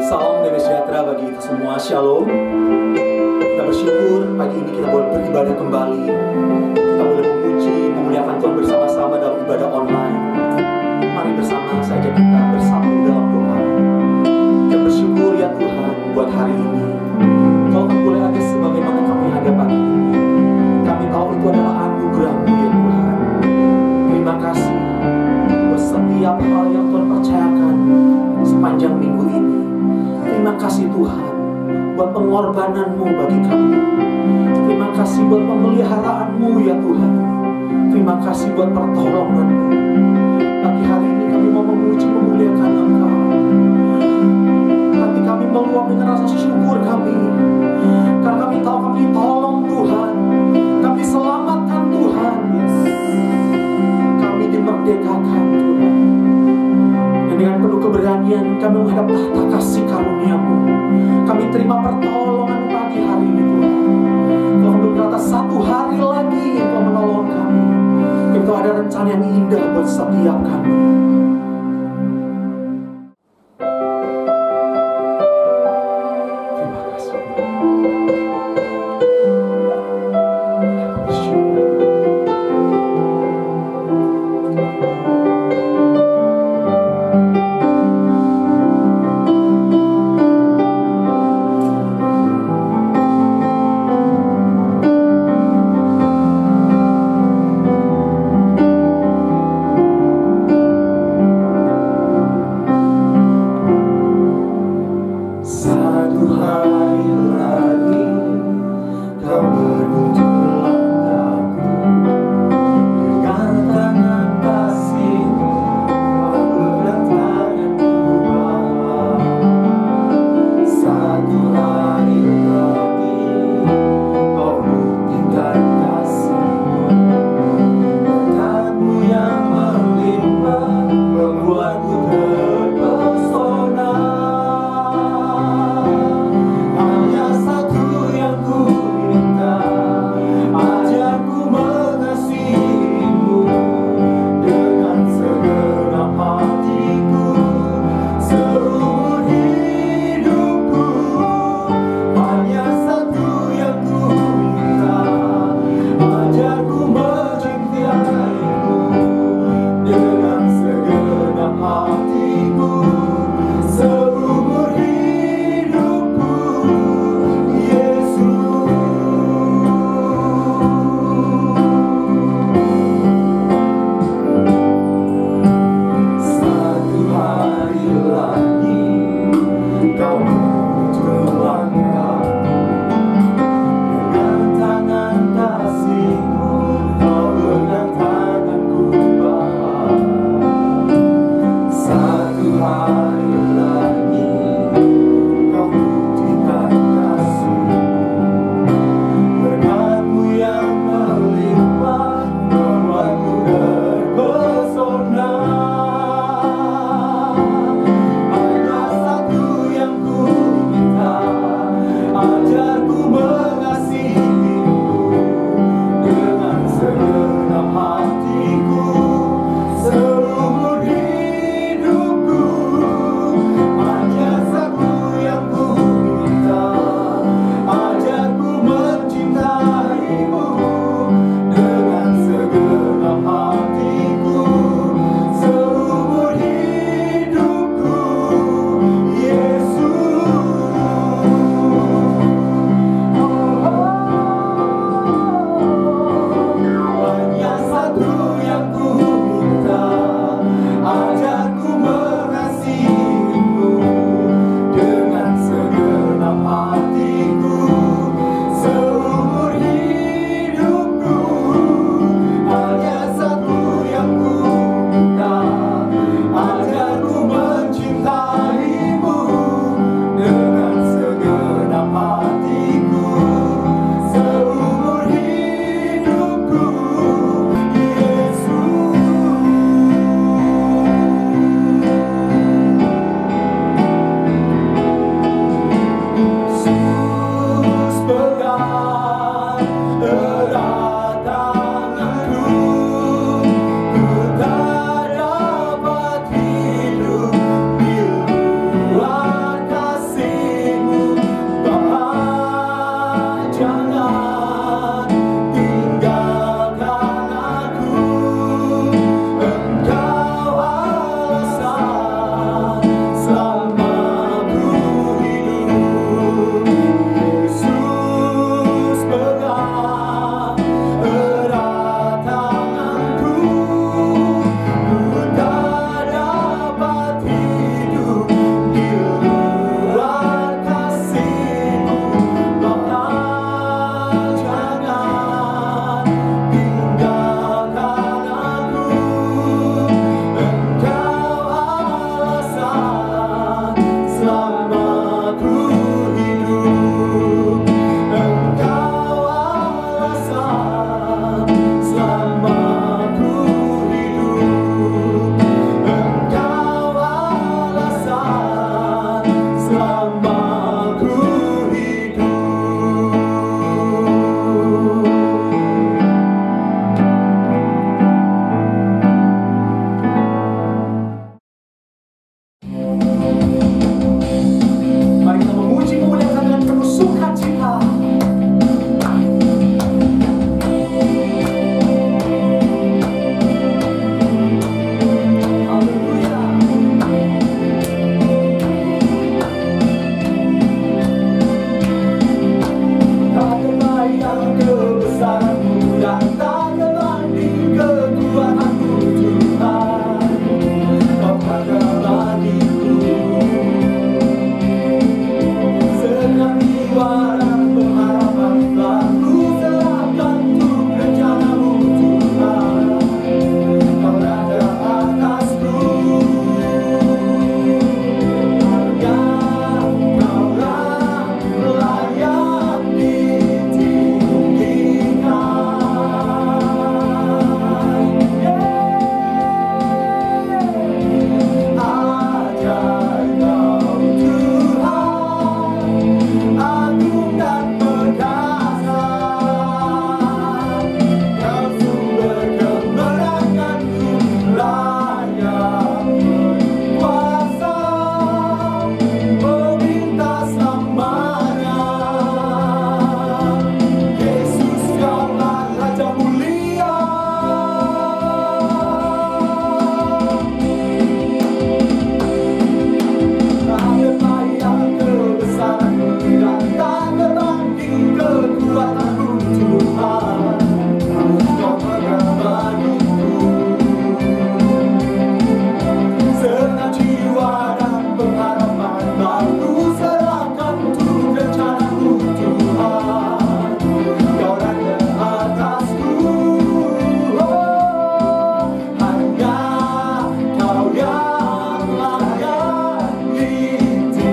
Salam damai sejahtera bagi kita semua. Shalom. Kita bersyukur pagi ini kita boleh beribadah kembali. Kita boleh memuji, memuliakan Tuhan bersama-sama dalam ibadah online. Mari bersama saja kita bersatu dalam doa. Kita bersyukur ya Tuhan buat hari ini. Kalau kami boleh ada sebagaimana kami ada pagi ini, kami tahu itu adalah anugerah-Mu ya Tuhan. Terima kasih buat setiap hal yang Tuhan percayakan sepanjang minggu ini. Terima kasih Tuhan buat pengorbanan-Mu bagi kami. Terima kasih buat pemeliharaanmu ya Tuhan. Terima kasih buat pertolongan-Mu. Pagi hari ini kami mau memuji, memuliakan Engkau. Hati kami meluap dengan rasa syukur kami, karena kami tahu kami ditolong Tuhan, kami diselamatkan Tuhan, kami dimerdekakan Tuhan. Dan dengan penuh keberanian kami menghadap tahta kasih karunia-Mu. Kami terima pertolongan pagi hari ini Tuhan. Kalau kami berkata satu hari lagi Engkau menolong kami, itu ada rencana yang indah buat setiap kami. Terima kasih. kebesaran-Mu dan tak tertanding kekuatan-Mu Tuhan. Kau ada bagiku, senang jiwa dan pengharapan telah ku serahkan untuk rencana-Mu Tuhan. Kau ada atasku, harga Kau layak ditinggikan. Ajaib Kau Tuhan, agung dan perkasa. Kau sumber kemenanganku, layak berkuasa, meminta selamanya. Yesus Kaulah Raja mulia. Bahaya kebesaran-Mu dan tak tertanding kekuatan-Mu Tuhan. Kau pegang bagiku, senang jiwa dan pengharapan telah ku serahkan untuk rencana-Mu Tuhan. Kau ada atasku, harga Kau yang layak ditinggikan.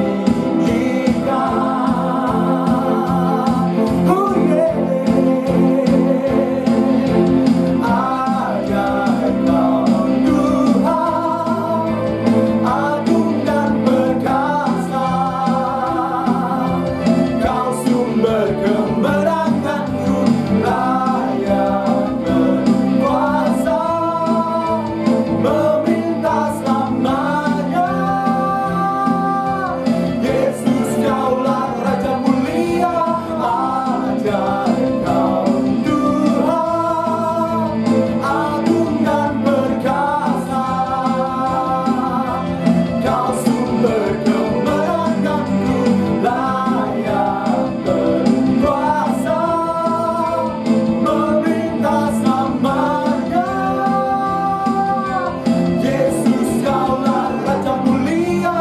Oh yeah. Ajaib Kau Tuhan, agung dan perkasa. Kau sumber kemenanganku, layak berkuasa, meminta selamanya. Yesus Kaulah Raja mulia. Ajaib Kau Tuhan, agung dan perkasa. Kau sumber kemenanganku, layak berkuasa, meminta selamanya. Yesus Kaulah Raja mulia.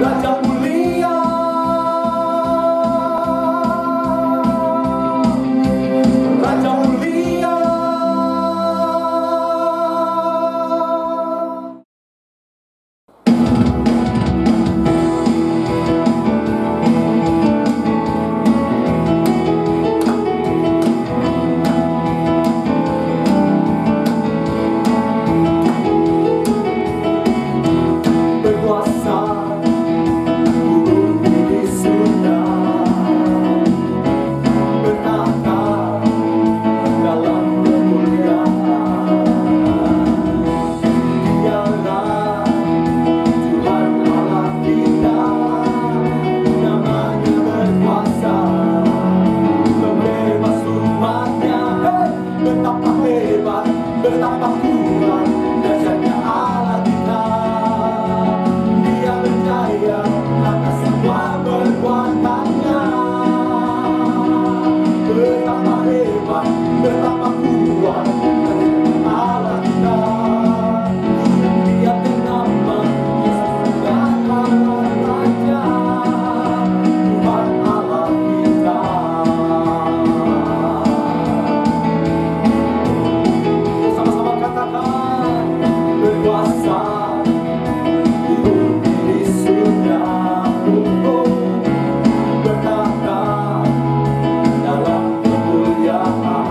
Raja mulia, Raja mulia. Berkuasa di surga, bertahta dalam kemuliaan. Dialah Tuhan Allah kita, namanya berkuasa, membebas umatnya. Betapa hebat, betapa kuat dahsyatnya Allah kita. Dia berjaya atas semua perbuatannya. Betapa hebat, betapa kuat dahsyatnya Allah kita. Dia bernama Yesus Raja, Tuhan Allah kita. Sama-sama katakan, berkuasa di surga, bertahta dalam kemuliaan.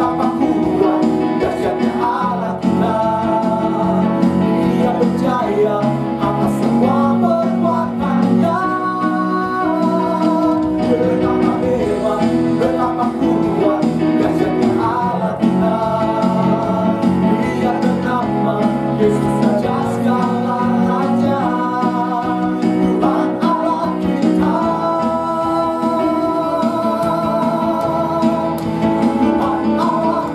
betapa kuat dahsyatnya Allah kita. Dia percaya atas semua perbuatannya. Betapa hebat, betapa kuat dahsyatnya Allah kita. Dia bernama Yesus saja segala raja. Tuhan Allah kita. Tuhan Allah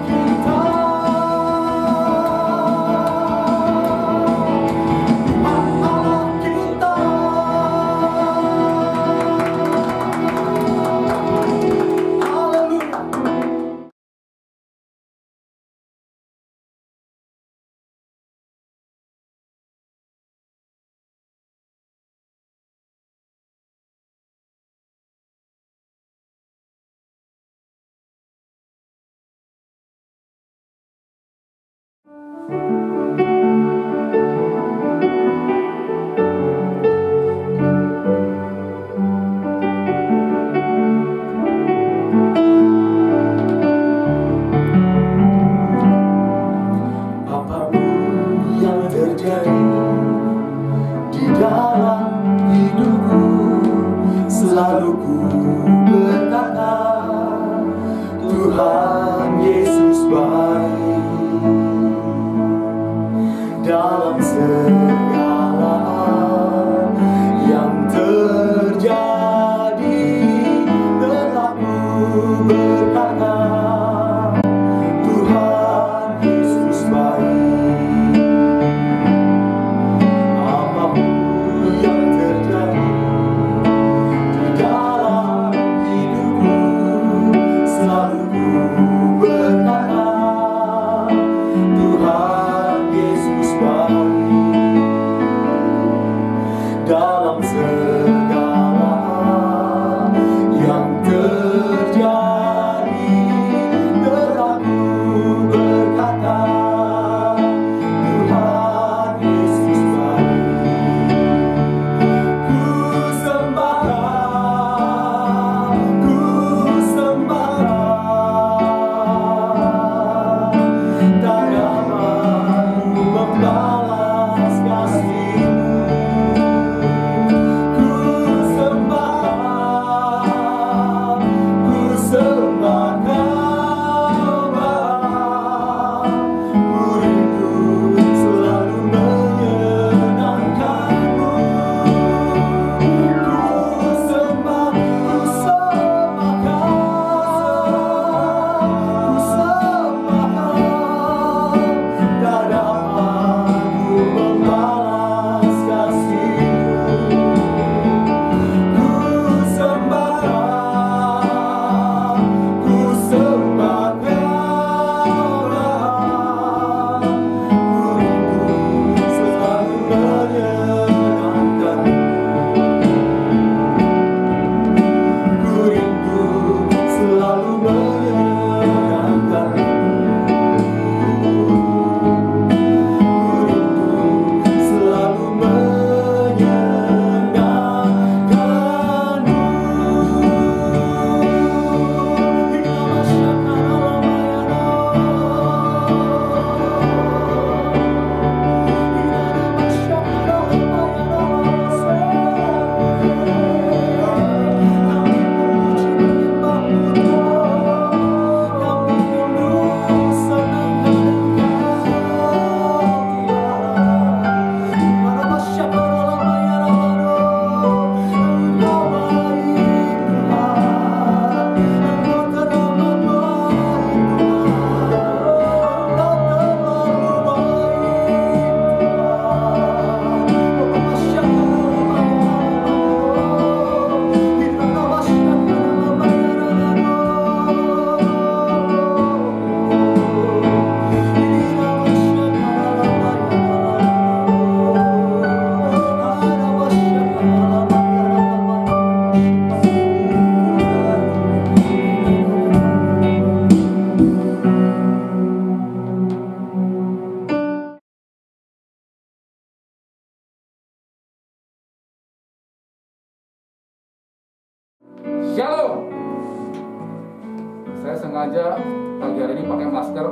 pagi hari ini pakai masker,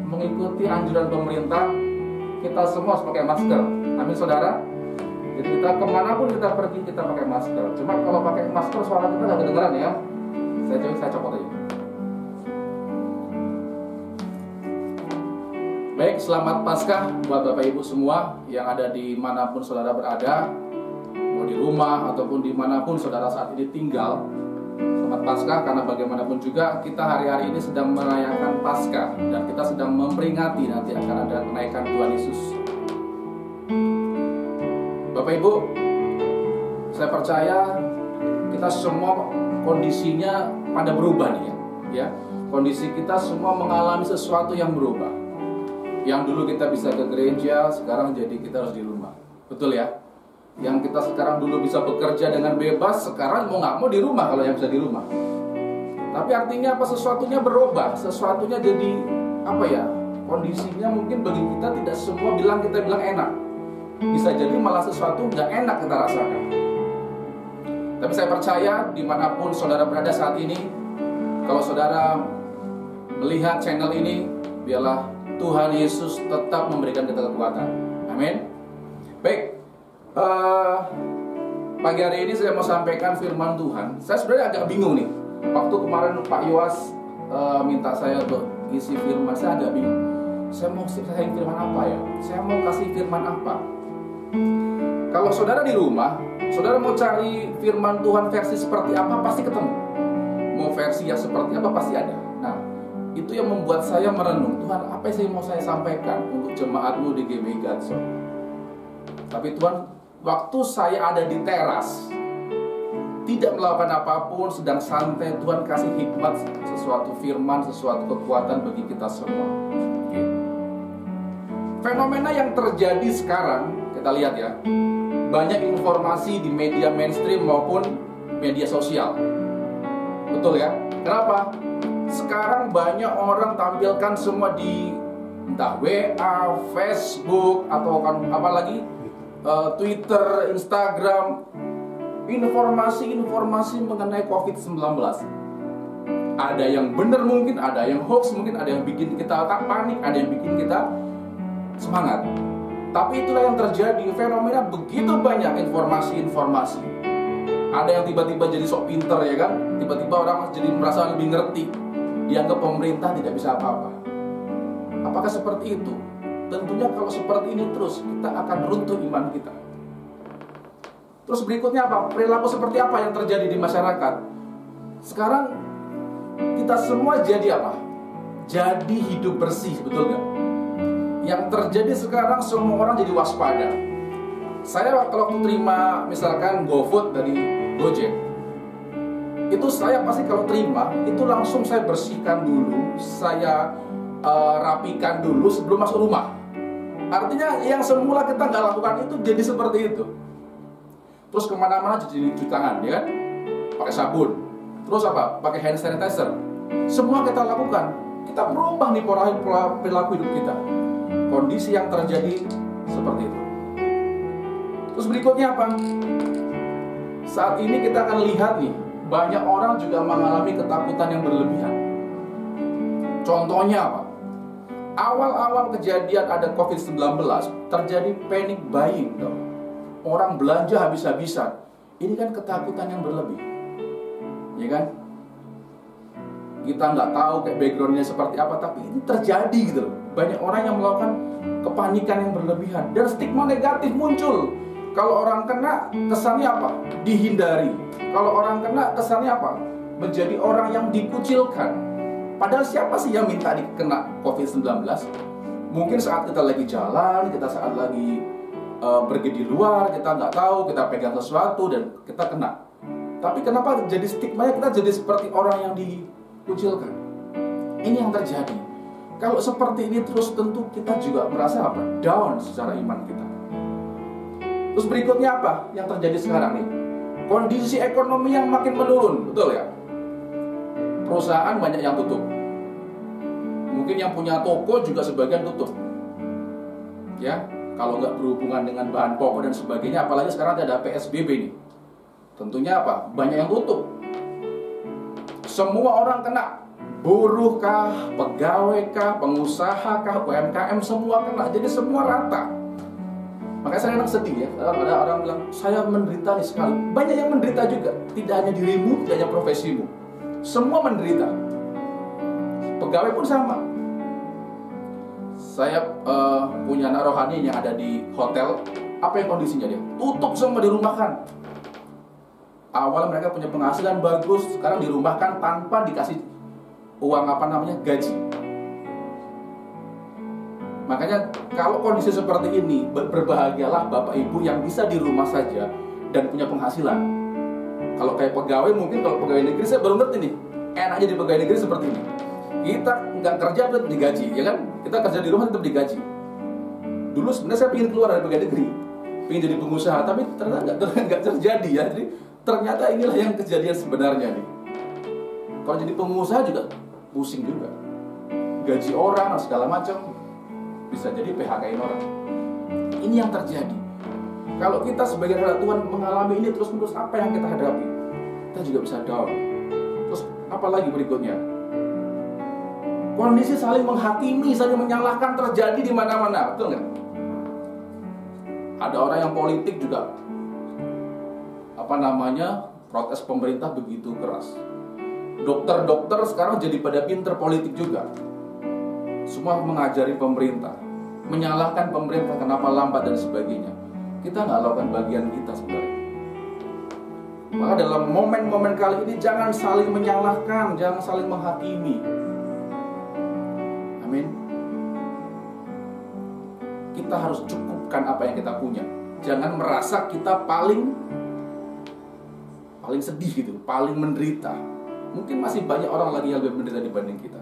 mengikuti anjuran pemerintah. Kita semua harus pakai masker. Amin saudara. Jadi kita kemanapun kita pergi kita pakai masker. Cuma kalau pakai masker suara kita nggak kedengeran ya. Saya copot aja. Baik, selamat Paskah buat Bapak Ibu semua yang ada di manapun saudara berada, mau di rumah ataupun dimanapun saudara saat ini tinggal. Selamat Paskah, karena bagaimanapun juga kita hari-hari ini sedang merayakan Paskah dan kita sedang memperingati nanti akan ada kenaikan Tuhan Yesus. Bapak Ibu, saya percaya kita semua kondisinya pada berubah nih ya. Kondisi kita semua mengalami sesuatu yang berubah. Yang dulu kita bisa ke gereja, sekarang jadi kita harus di rumah. Betul ya? Yang kita sekarang dulu bisa bekerja dengan bebas, sekarang mau nggak mau di rumah kalau yang bisa di rumah. Tapi artinya apa? Sesuatunya berubah, sesuatunya jadi apa ya? Kondisinya mungkin bagi kita tidak semua kita bilang enak. Bisa jadi malah sesuatu nggak enak kita rasakan. Tapi saya percaya dimanapun saudara berada saat ini, kalau saudara melihat channel ini, biarlah Tuhan Yesus tetap memberikan kita kekuatan. Amin. Baik, pagi hari ini saya mau sampaikan firman Tuhan. Saya sebenarnya agak bingung nih. Waktu kemarin Pak Yowas minta saya untuk isi firman, saya agak bingung. Saya mau kasih firman apa ya? Saya mau kasih firman apa? Kalau saudara di rumah, saudara mau cari firman Tuhan versi seperti apa, pasti ketemu. Mau versi yang seperti apa, pasti ada. Nah, itu yang membuat saya merenung, Tuhan, apa yang mau saya sampaikan untuk jemaatmu di GBI Gansor. Tapi Tuhan, waktu saya ada di teras, tidak melakukan apapun, sedang santai, Tuhan kasih hikmat, sesuatu firman, sesuatu kekuatan bagi kita semua. Oke. Fenomena yang terjadi sekarang, kita lihat ya, banyak informasi di media mainstream maupun media sosial. Betul ya? Kenapa? Sekarang banyak orang tampilkan semua di entah WA, Facebook, atau apalagi Twitter, Instagram, informasi-informasi mengenai COVID-19. Ada yang benar mungkin, ada yang hoax mungkin, ada yang bikin kita panik, ada yang bikin kita semangat. Tapi itulah yang terjadi, fenomena begitu banyak informasi-informasi. Ada yang tiba-tiba jadi sok pinter ya kan, tiba-tiba orang jadi merasa lebih ngerti. Dianggap pemerintah tidak bisa apa-apa. Apakah seperti itu? Tentunya kalau seperti ini terus, kita akan runtuh iman kita. Terus berikutnya apa? Perilaku seperti apa yang terjadi di masyarakat? Sekarang kita semua jadi apa? Jadi hidup bersih, betul nggak? Yang terjadi sekarang semua orang jadi waspada. Saya waktu terima misalkan GoFood dari Gojek, itu saya pasti kalau terima, itu langsung saya bersihkan dulu, saya rapikan dulu sebelum masuk rumah. Artinya yang semula kita nggak lakukan itu jadi seperti itu. Terus kemana-mana jadi cuci tangan, ya kan? Pakai sabun. Terus apa? Pakai hand sanitizer. Semua kita lakukan. Kita berubah nih pola perilaku hidup kita. Kondisi yang terjadi seperti itu. Terus berikutnya apa? Saat ini kita akan lihat nih, banyak orang juga mengalami ketakutan yang berlebihan. Contohnya apa? Awal-awal kejadian ada COVID-19, terjadi panic buying. Orang belanja habis-habisan. Ini kan ketakutan yang berlebih. Ya kan? Kita nggak tahu kayak backgroundnya seperti apa, tapi ini terjadi gitu loh. Banyak orang yang melakukan kepanikan yang berlebihan. Dan stigma negatif muncul. Kalau orang kena, kesannya apa? Dihindari. Kalau orang kena, kesannya apa? Menjadi orang yang dikucilkan. Padahal siapa sih yang minta dikena COVID-19? Mungkin saat kita lagi jalan, kita saat lagi pergi di luar, kita nggak tahu, kita pegang sesuatu dan kita kena. Tapi kenapa jadi stigmanya kita jadi seperti orang yang dikucilkan? Ini yang terjadi. Kalau seperti ini terus tentu kita juga merasa apa? Down secara iman kita. Terus berikutnya apa yang terjadi sekarang nih? Kondisi ekonomi yang makin menurun, betul ya? Perusahaan banyak yang tutup. Mungkin yang punya toko juga sebagian tutup. Ya, kalau nggak berhubungan dengan bahan pokok dan sebagainya, apalagi sekarang ada PSBB nih. Tentunya apa? Banyak yang tutup. Semua orang kena, Buruh kah, pegawai kah, pengusaha kah, UMKM, semua kena. Jadi semua rata. Makanya saya enak sedih ya. Ada orang bilang, saya menderita nih sekali. Banyak yang menderita juga. Tidak hanya dirimu, tidak hanya profesimu. Semua menderita. Pegawai pun sama. Saya punya anak rohani yang ada di hotel. Apa yang kondisinya dia? Tutup semua, dirumahkan. Awal mereka punya penghasilan bagus, sekarang dirumahkan tanpa dikasih uang gaji. Makanya kalau kondisi seperti ini, berbahagialah Bapak Ibu yang bisa di rumah saja dan punya penghasilan. Kalau kayak pegawai, mungkin kalau pegawai negeri, saya baru ngerti nih, enaknya di pegawai negeri seperti ini. Kita nggak kerja tetap digaji, ya kan? Kita kerja di rumah tetap digaji. Dulu sebenarnya saya ingin keluar dari pegawai negeri, ingin jadi pengusaha, tapi ternyata nggak terjadi ya. Jadi ternyata inilah yang kejadian sebenarnya nih. Kalau jadi pengusaha juga pusing juga, gaji orang segala macam, bisa jadi PHK-in orang. Ini yang terjadi. Kalau kita sebagai anak Tuhan mengalami ini terus-menerus, apa yang kita hadapi? Kita juga bisa down. Terus apa lagi berikutnya? Kondisi saling menghakimi, saling menyalahkan terjadi di mana-mana, betul nggak? Ada orang yang politik juga, protes pemerintah begitu keras. Dokter-dokter sekarang jadi pada pinter politik juga. Semua mengajari pemerintah, menyalahkan pemerintah kenapa lambat dan sebagainya. Kita nggak lakukan bagian kita sebenarnya. Maka dalam momen-momen kali ini jangan saling menyalahkan, jangan saling menghakimi. Amin. Kita harus cukupkan apa yang kita punya. Jangan merasa kita paling sedih gitu, paling menderita. Mungkin masih banyak orang lagi yang lebih menderita dibanding kita.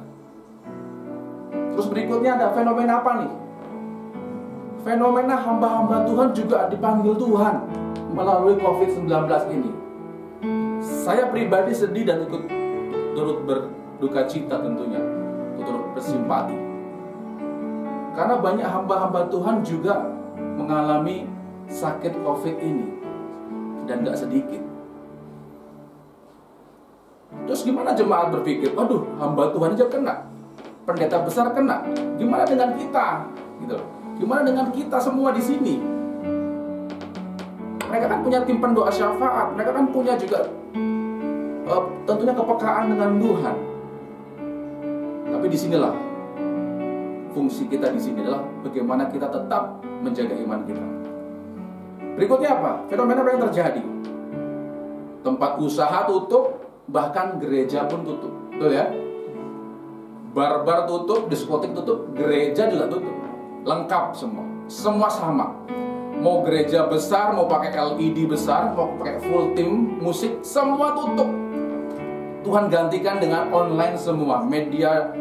Terus berikutnya ada fenomena apa nih? Fenomena hamba-hamba Tuhan juga dipanggil Tuhan melalui COVID-19 ini. Saya pribadi sedih dan ikut turut berduka cita tentunya, turut bersimpati. Karena banyak hamba-hamba Tuhan juga mengalami sakit COVID ini, dan gak sedikit. Terus gimana jemaat berpikir, aduh hamba Tuhan aja kena, pendeta besar kena, gimana dengan kita? Gitu. Gimana dengan kita semua di sini? Mereka kan punya tim pendoa syafaat, mereka kan punya juga tentunya kepekaan dengan Tuhan. Tapi disinilah fungsi kita di sini adalah bagaimana kita tetap menjaga iman kita. Berikutnya apa? Fenomena apa yang terjadi? Tempat usaha tutup, bahkan gereja pun tutup, betul ya? Bar-bar tutup, diskotik tutup, gereja juga tutup. Lengkap semua, semua sama. Mau gereja besar, mau pakai LED besar, mau pakai full tim musik, semua tutup. Tuhan gantikan dengan online semua, media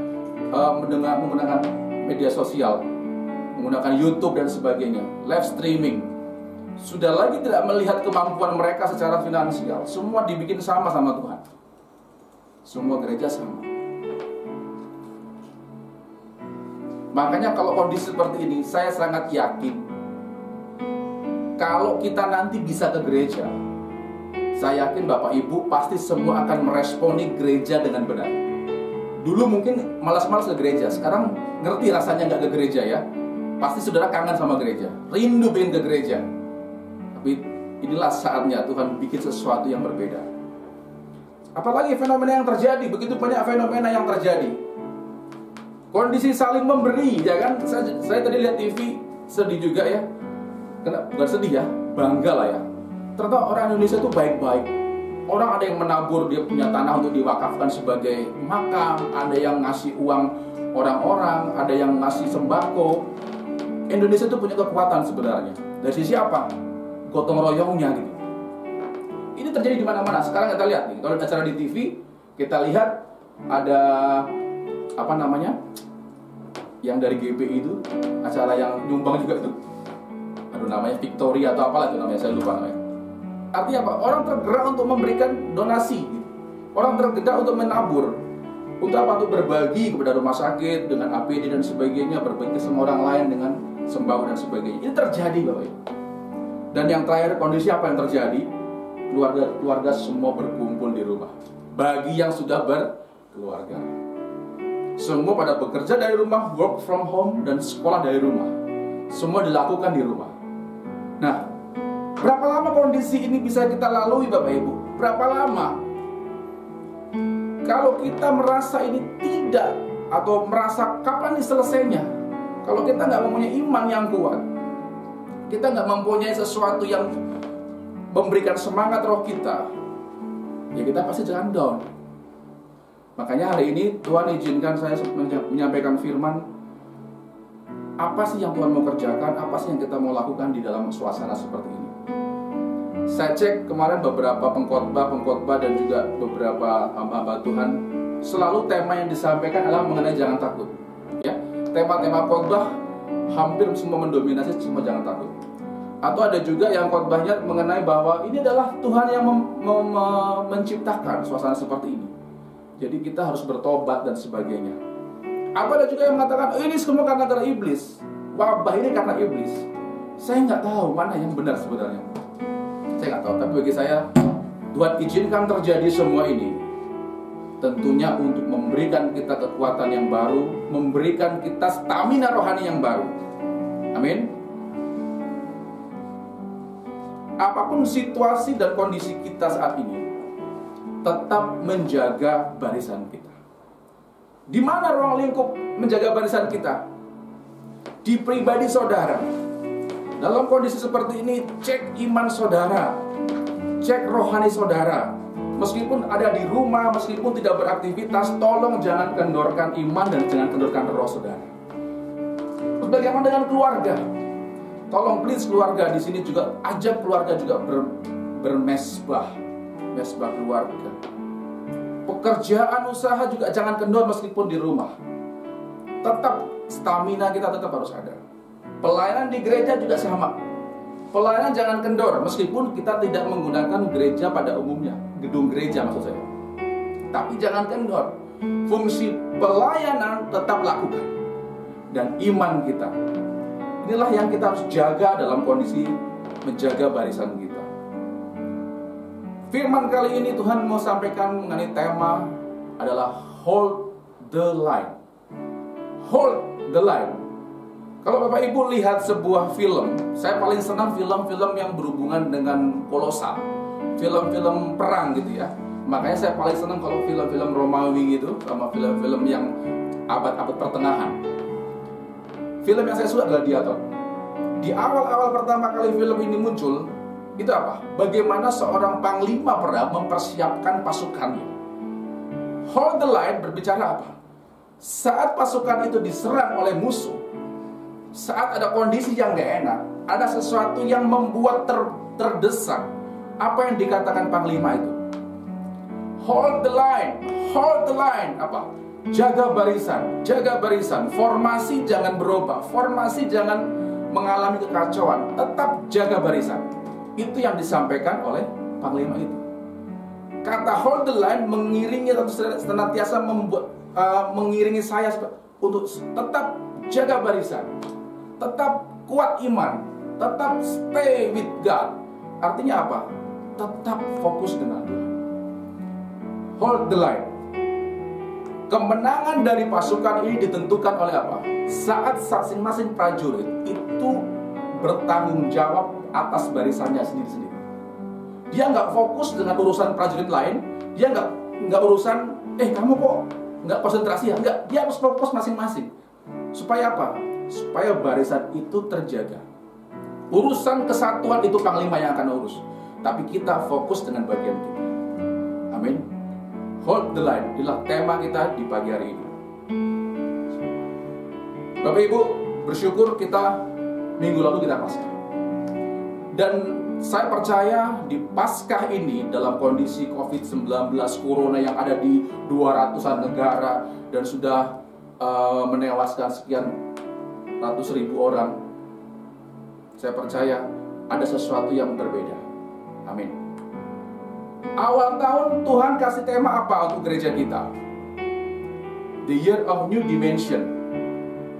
menggunakan media sosial, menggunakan YouTube dan sebagainya, live streaming. Sudah lagi tidak melihat kemampuan mereka secara finansial, semua dibikin sama Tuhan. Semua gereja sama. Makanya kalau kondisi seperti ini, saya sangat yakin kalau kita nanti bisa ke gereja, saya yakin Bapak Ibu pasti semua akan meresponi gereja dengan benar. Dulu mungkin malas-malas ke gereja, sekarang ngerti rasanya nggak ke gereja ya. Pasti saudara kangen sama gereja, rindu pengen ke gereja. Tapi inilah saatnya Tuhan bikin sesuatu yang berbeda. Apalagi fenomena yang terjadi, begitu banyak fenomena yang terjadi. Kondisi saling memberi, ya kan? Saya tadi lihat TV, sedih juga ya. Bukan sedih ya, bangga lah ya. Ternyata orang Indonesia itu baik-baik. Orang ada yang menabur, dia punya tanah untuk diwakafkan sebagai makam, ada yang ngasih uang orang-orang, ada yang ngasih sembako. Indonesia itu punya kekuatan sebenarnya. Dari sisi apa? Gotong royongnya gitu. Ini terjadi di mana-mana. Sekarang kita lihat nih, kalau acara di TV, kita lihat ada yang dari GPI itu, acara yang nyumbang juga itu. Aduh, namanya Victoria atau apalah itu namanya, saya lupa namanya. Artinya apa? Orang tergerak untuk memberikan donasi gitu. Orang tergerak untuk menabur. Untuk apa? Untuk berbagi kepada rumah sakit dengan APD dan sebagainya, berbagi ke semua orang lain dengan sembako dan sebagainya. Ini terjadi Bapak Ibu. Dan yang terakhir, kondisi apa yang terjadi? Keluarga semua berkumpul di rumah. Bagi yang sudah berkeluarga. Semua pada bekerja dari rumah, work from home, dan sekolah dari rumah. Semua dilakukan di rumah. Nah, berapa lama kondisi ini bisa kita lalui Bapak Ibu? Berapa lama? Kalau kita merasa ini tidak, atau merasa kapan ini selesainya, kalau kita nggak mempunyai iman yang kuat, kita nggak mempunyai sesuatu yang memberikan semangat roh kita, ya kita pasti jangan down. Makanya hari ini Tuhan izinkan saya menyampaikan firman. Apa sih yang Tuhan mau kerjakan? Apa sih yang kita mau lakukan di dalam suasana seperti ini? Saya cek kemarin beberapa pengkhotbah dan juga beberapa hamba Tuhan, selalu tema yang disampaikan adalah mengenai jangan takut. Ya, tema-tema khotbah hampir semua mendominasi semua jangan takut. Atau ada juga yang khotbahnya mengenai bahwa ini adalah Tuhan yang menciptakan suasana seperti ini. Jadi kita harus bertobat dan sebagainya. Atau ada juga yang mengatakan, oh, ini semua karena iblis. Wabah ini karena iblis. Saya nggak tahu mana yang benar sebenarnya. Saya nggak tahu. Tapi bagi saya, Tuhan izinkan terjadi semua ini. Tentunya untuk memberikan kita kekuatan yang baru, memberikan kita stamina rohani yang baru. Amin. Apapun situasi dan kondisi kita saat ini, tetap menjaga barisan kita. Di mana ruang lingkup menjaga barisan kita? Di pribadi saudara. Dalam kondisi seperti ini, cek iman saudara, cek rohani saudara. Meskipun ada di rumah, meskipun tidak beraktivitas, tolong jangan kendorkan iman dan jangan kendorkan roh saudara. Terus bagaimana dengan keluarga? Tolong please keluarga di sini juga ajak keluarga juga bermesbah, mesbah keluarga. Pekerjaan usaha juga jangan kendor meskipun di rumah. Tetap stamina kita tetap harus ada. Pelayanan di gereja juga sama. Pelayanan jangan kendor meskipun kita tidak menggunakan gereja pada umumnya, gedung gereja maksud saya. Tapi jangan kendor. Fungsi pelayanan tetap lakukan. Dan iman kita, inilah yang kita harus jaga dalam kondisi menjaga barisan kita. Firman kali ini Tuhan mau sampaikan mengenai tema adalah hold the line. Hold the line. Kalau Bapak Ibu lihat sebuah film, saya paling senang film-film yang berhubungan dengan kolosal, film-film perang gitu ya. Makanya saya paling senang kalau film-film Romawi gitu, sama film-film yang abad-abad pertengahan. Film yang saya suka adalah Gladiator. Di awal-awal pertama kali film ini muncul, itu apa? Bagaimana seorang panglima perang mempersiapkan pasukannya. Hold the line berbicara apa? Saat pasukan itu diserang oleh musuh, saat ada kondisi yang gak enak, ada sesuatu yang membuat terdesak. Apa yang dikatakan panglima itu? Hold the line, hold the line. Apa? Jaga barisan, formasi jangan berubah, formasi jangan mengalami kekacauan, tetap jaga barisan. Itu yang disampaikan oleh panglima itu. Kata hold the line mengiringi atau senantiasa mengiringi saya untuk tetap jaga barisan, tetap kuat iman, tetap stay with God. Artinya apa? Tetap fokus dengan Tuhan. Hold the line. Kemenangan dari pasukan ini ditentukan oleh apa? Saat masing-masing prajurit itu bertanggung jawab atas barisannya sendiri-sendiri. Dia nggak fokus dengan urusan prajurit lain. Dia nggak urusan, kamu kok nggak konsentrasi ya? Nggak. Dia harus fokus masing-masing. Supaya apa? Supaya barisan itu terjaga. Urusan kesatuan itu panglima yang akan urus. Tapi kita fokus dengan bagian kita. Amin. Hold the line. Inilah tema kita di pagi hari ini. Bapak Ibu, bersyukur kita minggu lalu kita Paskah. Dan saya percaya di Paskah ini dalam kondisi COVID-19 Corona yang ada di 200-an negara dan sudah menewaskan sekian ratus ribu orang, saya percaya ada sesuatu yang berbeda. Amin. Awal tahun Tuhan kasih tema apa untuk gereja kita? The Year of New Dimension.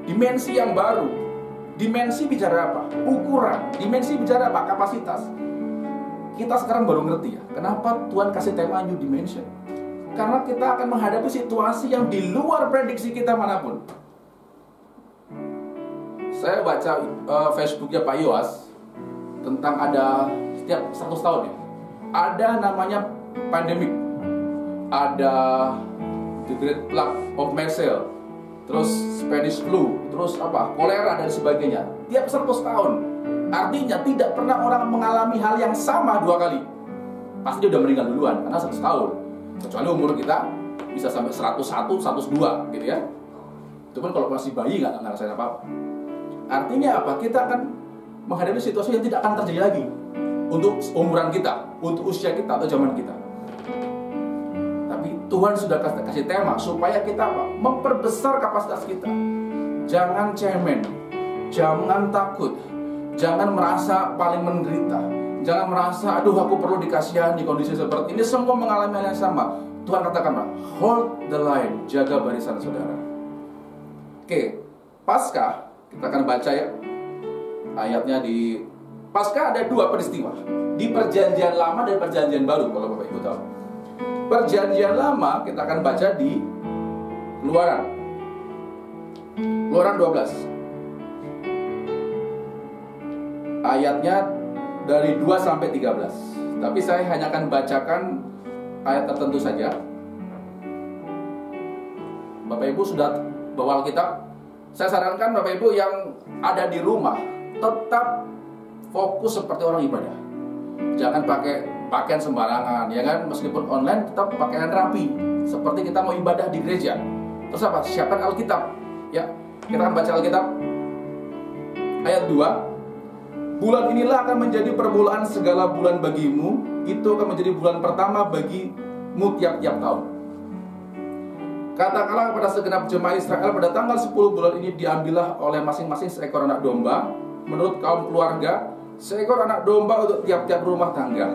Dimensi yang baru. Dimensi bicara apa? Ukuran. Dimensi bicara apa? Kapasitas. Kita sekarang baru ngerti ya, kenapa Tuhan kasih tema New Dimension. Karena kita akan menghadapi situasi yang di luar prediksi kita manapun. Saya baca Facebooknya Pak Yoas tentang ada setiap 100 tahun ya, ada namanya pandemik, ada The Great Plague of Marseille, terus Spanish flu, terus kolera dan sebagainya. Tiap 100 tahun. Artinya tidak pernah orang mengalami hal yang sama 2 kali. Pasti dia udah meninggal duluan karena 100 tahun. Kecuali umur kita bisa sampai 101, 102 gitu ya. Itu pun kalau masih bayi nggak ngerasain apa-apa. Artinya apa? Kita akan menghadapi situasi yang tidak akan terjadi lagi untuk umuran kita, untuk usia kita atau zaman kita. Tapi Tuhan sudah kasih tema supaya kita memperbesar kapasitas kita. Jangan cemen, jangan takut, jangan merasa paling menderita, jangan merasa aduh aku perlu dikasihani kondisi seperti ini. Semua mengalami hal yang sama. Tuhan katakan, hold the line, jaga barisan saudara. Oke, Paskah kita akan baca ya ayatnya. Di Paskah ada 2 peristiwa, di Perjanjian Lama dan Perjanjian Baru, kalau Bapak Ibu tahu. Perjanjian Lama kita akan baca di Keluaran 12 ayatnya dari 2 sampai 13. Tapi saya hanya akan bacakan ayat tertentu saja. Bapak Ibu sudah bawa Alkitab? Saya sarankan Bapak Ibu yang ada di rumah tetap fokus seperti orang ibadah. Jangan pakai pakaian sembarangan, ya kan? Meskipun online tetap pakaian rapi, seperti kita mau ibadah di gereja. Terus apa? Siapkan Alkitab. Ya, kita akan baca Alkitab. Ayat 2. Bulan inilah akan menjadi permulaan segala bulan bagimu. Itu akan menjadi bulan pertama bagimu tiap-tiap tahun. Katakanlah kepada segenap jemaah Israel, pada tanggal 10 bulan ini diambillah oleh masing-masing seekor anak domba menurut kaum keluarga, seekor anak domba untuk tiap-tiap rumah tangga.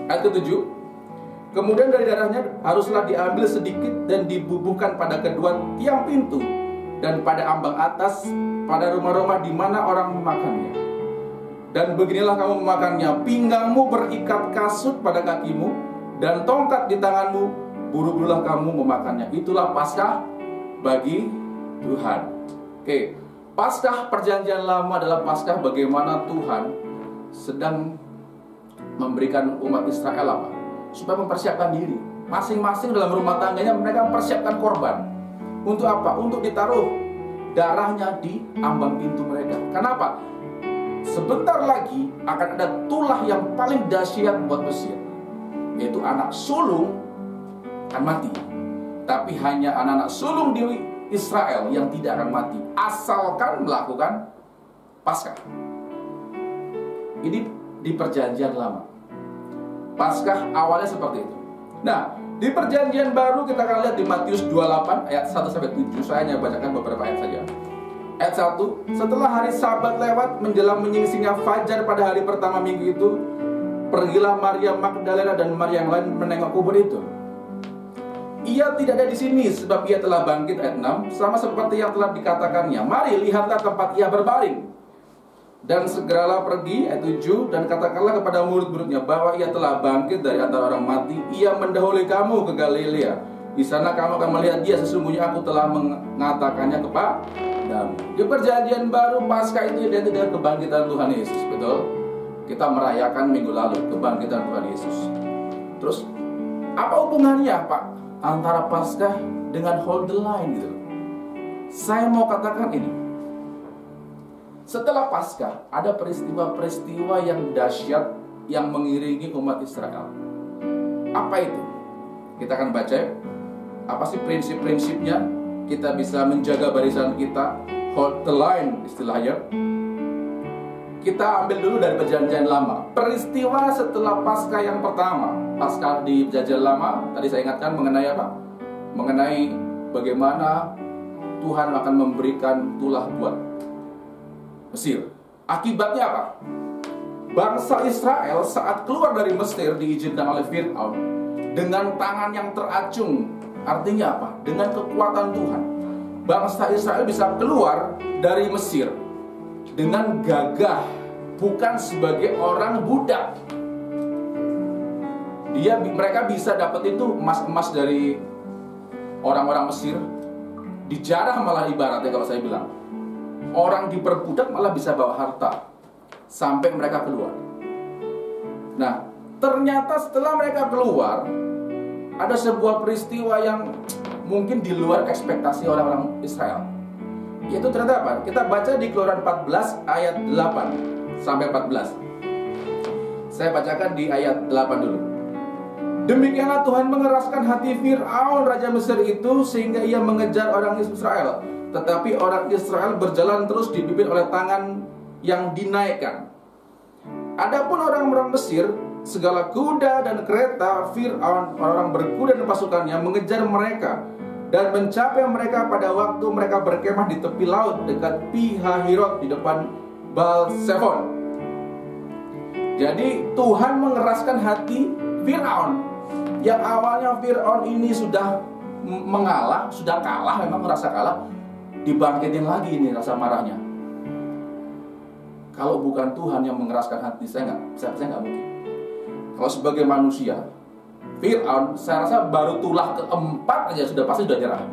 Ayat ke-7. Kemudian dari darahnya haruslah diambil sedikit dan dibubuhkan pada kedua tiang pintu dan pada ambang atas pada rumah-rumah di mana orang memakannya. Dan beginilah kamu memakannya, pinggangmu berikat kasut pada kakimu dan tongkat di tanganmu, buru-burulah kamu memakannya. Itulah Paskah bagi Tuhan. Oke, Paskah Perjanjian Lama adalah Paskah bagaimana Tuhan sedang memberikan umat Israel apa? Supaya mempersiapkan diri. Masing-masing dalam rumah tangganya mereka mempersiapkan korban. Untuk apa? Untuk ditaruh darahnya di ambang pintu mereka. Kenapa? Sebentar lagi akan ada tulah yang paling dahsyat buat Mesir, yaitu anak sulung akan mati. Tapi hanya anak-anak sulung di Israel yang tidak akan mati, asalkan melakukan Paskah. Ini di Perjanjian Lama. Paskah awalnya seperti itu. Nah, di Perjanjian Baru kita akan lihat di Matius 28 ayat 1-7. Saya hanya bacakan beberapa ayat saja. Ayat 1. Setelah hari Sabat lewat menjelang menyingsingnya fajar pada hari pertama minggu itu, pergilah Maria Magdalena dan Maria yang lain menengok kubur itu. Ia tidak ada di sini sebab ia telah bangkit. Ayat 6. Sama seperti yang telah dikatakannya, mari lihatlah tempat ia berbaring. Dan segeralah pergi. Ayat 7. Dan katakanlah kepada murid-muridnya bahwa ia telah bangkit dari antara orang mati. Ia mendahului kamu ke Galilea. Di sana kamu akan melihat dia. Sesungguhnya aku telah mengatakannya kepadamu. Di Perjanjian Baru Paskah itu identik dengan kebangkitan Tuhan Yesus. Betul? Kita merayakan minggu lalu kebangkitan Tuhan Yesus. Terus apa hubungannya Pak antara Paskah dengan hold the line gitu? Saya mau katakan ini. Setelah Paskah ada peristiwa-peristiwa yang dahsyat yang mengiringi umat Israel. Apa itu? Kita akan baca ya. Apa sih prinsip-prinsipnya? Kita bisa menjaga barisan kita, hold the line istilahnya. Kita ambil dulu dari Perjanjian Lama. Peristiwa setelah Paskah yang pertama, Paskah di Perjanjian Lama, tadi saya ingatkan mengenai apa? Mengenai bagaimana Tuhan akan memberikan tulah buat Mesir. Akibatnya apa? Bangsa Israel saat keluar dari Mesir diizinkan oleh Fir'aun dengan tangan yang teracung. Artinya apa? Dengan kekuatan Tuhan, bangsa Israel bisa keluar dari Mesir dengan gagah, bukan sebagai orang budak. Mereka bisa dapat itu emas-emas dari orang-orang Mesir dijarah, malah ibaratnya kalau saya bilang orang diperbudak malah bisa bawa harta sampai mereka keluar. Nah, ternyata setelah mereka keluar ada sebuah peristiwa yang mungkin di luar ekspektasi orang-orang Israel. Yaitu ternyata apa? Kita baca di Keluaran 14 ayat 8 sampai 14. Saya bacakan di ayat 8 dulu. Demikianlah Tuhan mengeraskan hati Fir'aun raja Mesir itu sehingga ia mengejar orang Israel. Tetapi orang Israel berjalan terus dipimpin oleh tangan yang dinaikkan. Adapun orang-orang Mesir, segala kuda dan kereta Fir'aun, orang berkuda dan pasukannya mengejar mereka dan mencapai mereka pada waktu mereka berkemah di tepi laut dekat Pi-hahirot di depan Baal-Zephon. Jadi Tuhan mengeraskan hati Fir'aun. Yang awalnya Fir'aun ini sudah mengalah, sudah kalah, memang merasa kalah, dibangkitin lagi ini rasa marahnya. Kalau bukan Tuhan yang mengeraskan hati, saya nggak mungkin. Kalau sebagai manusia, Fir'aun saya rasa baru tulah keempat aja pasti sudah nyerah.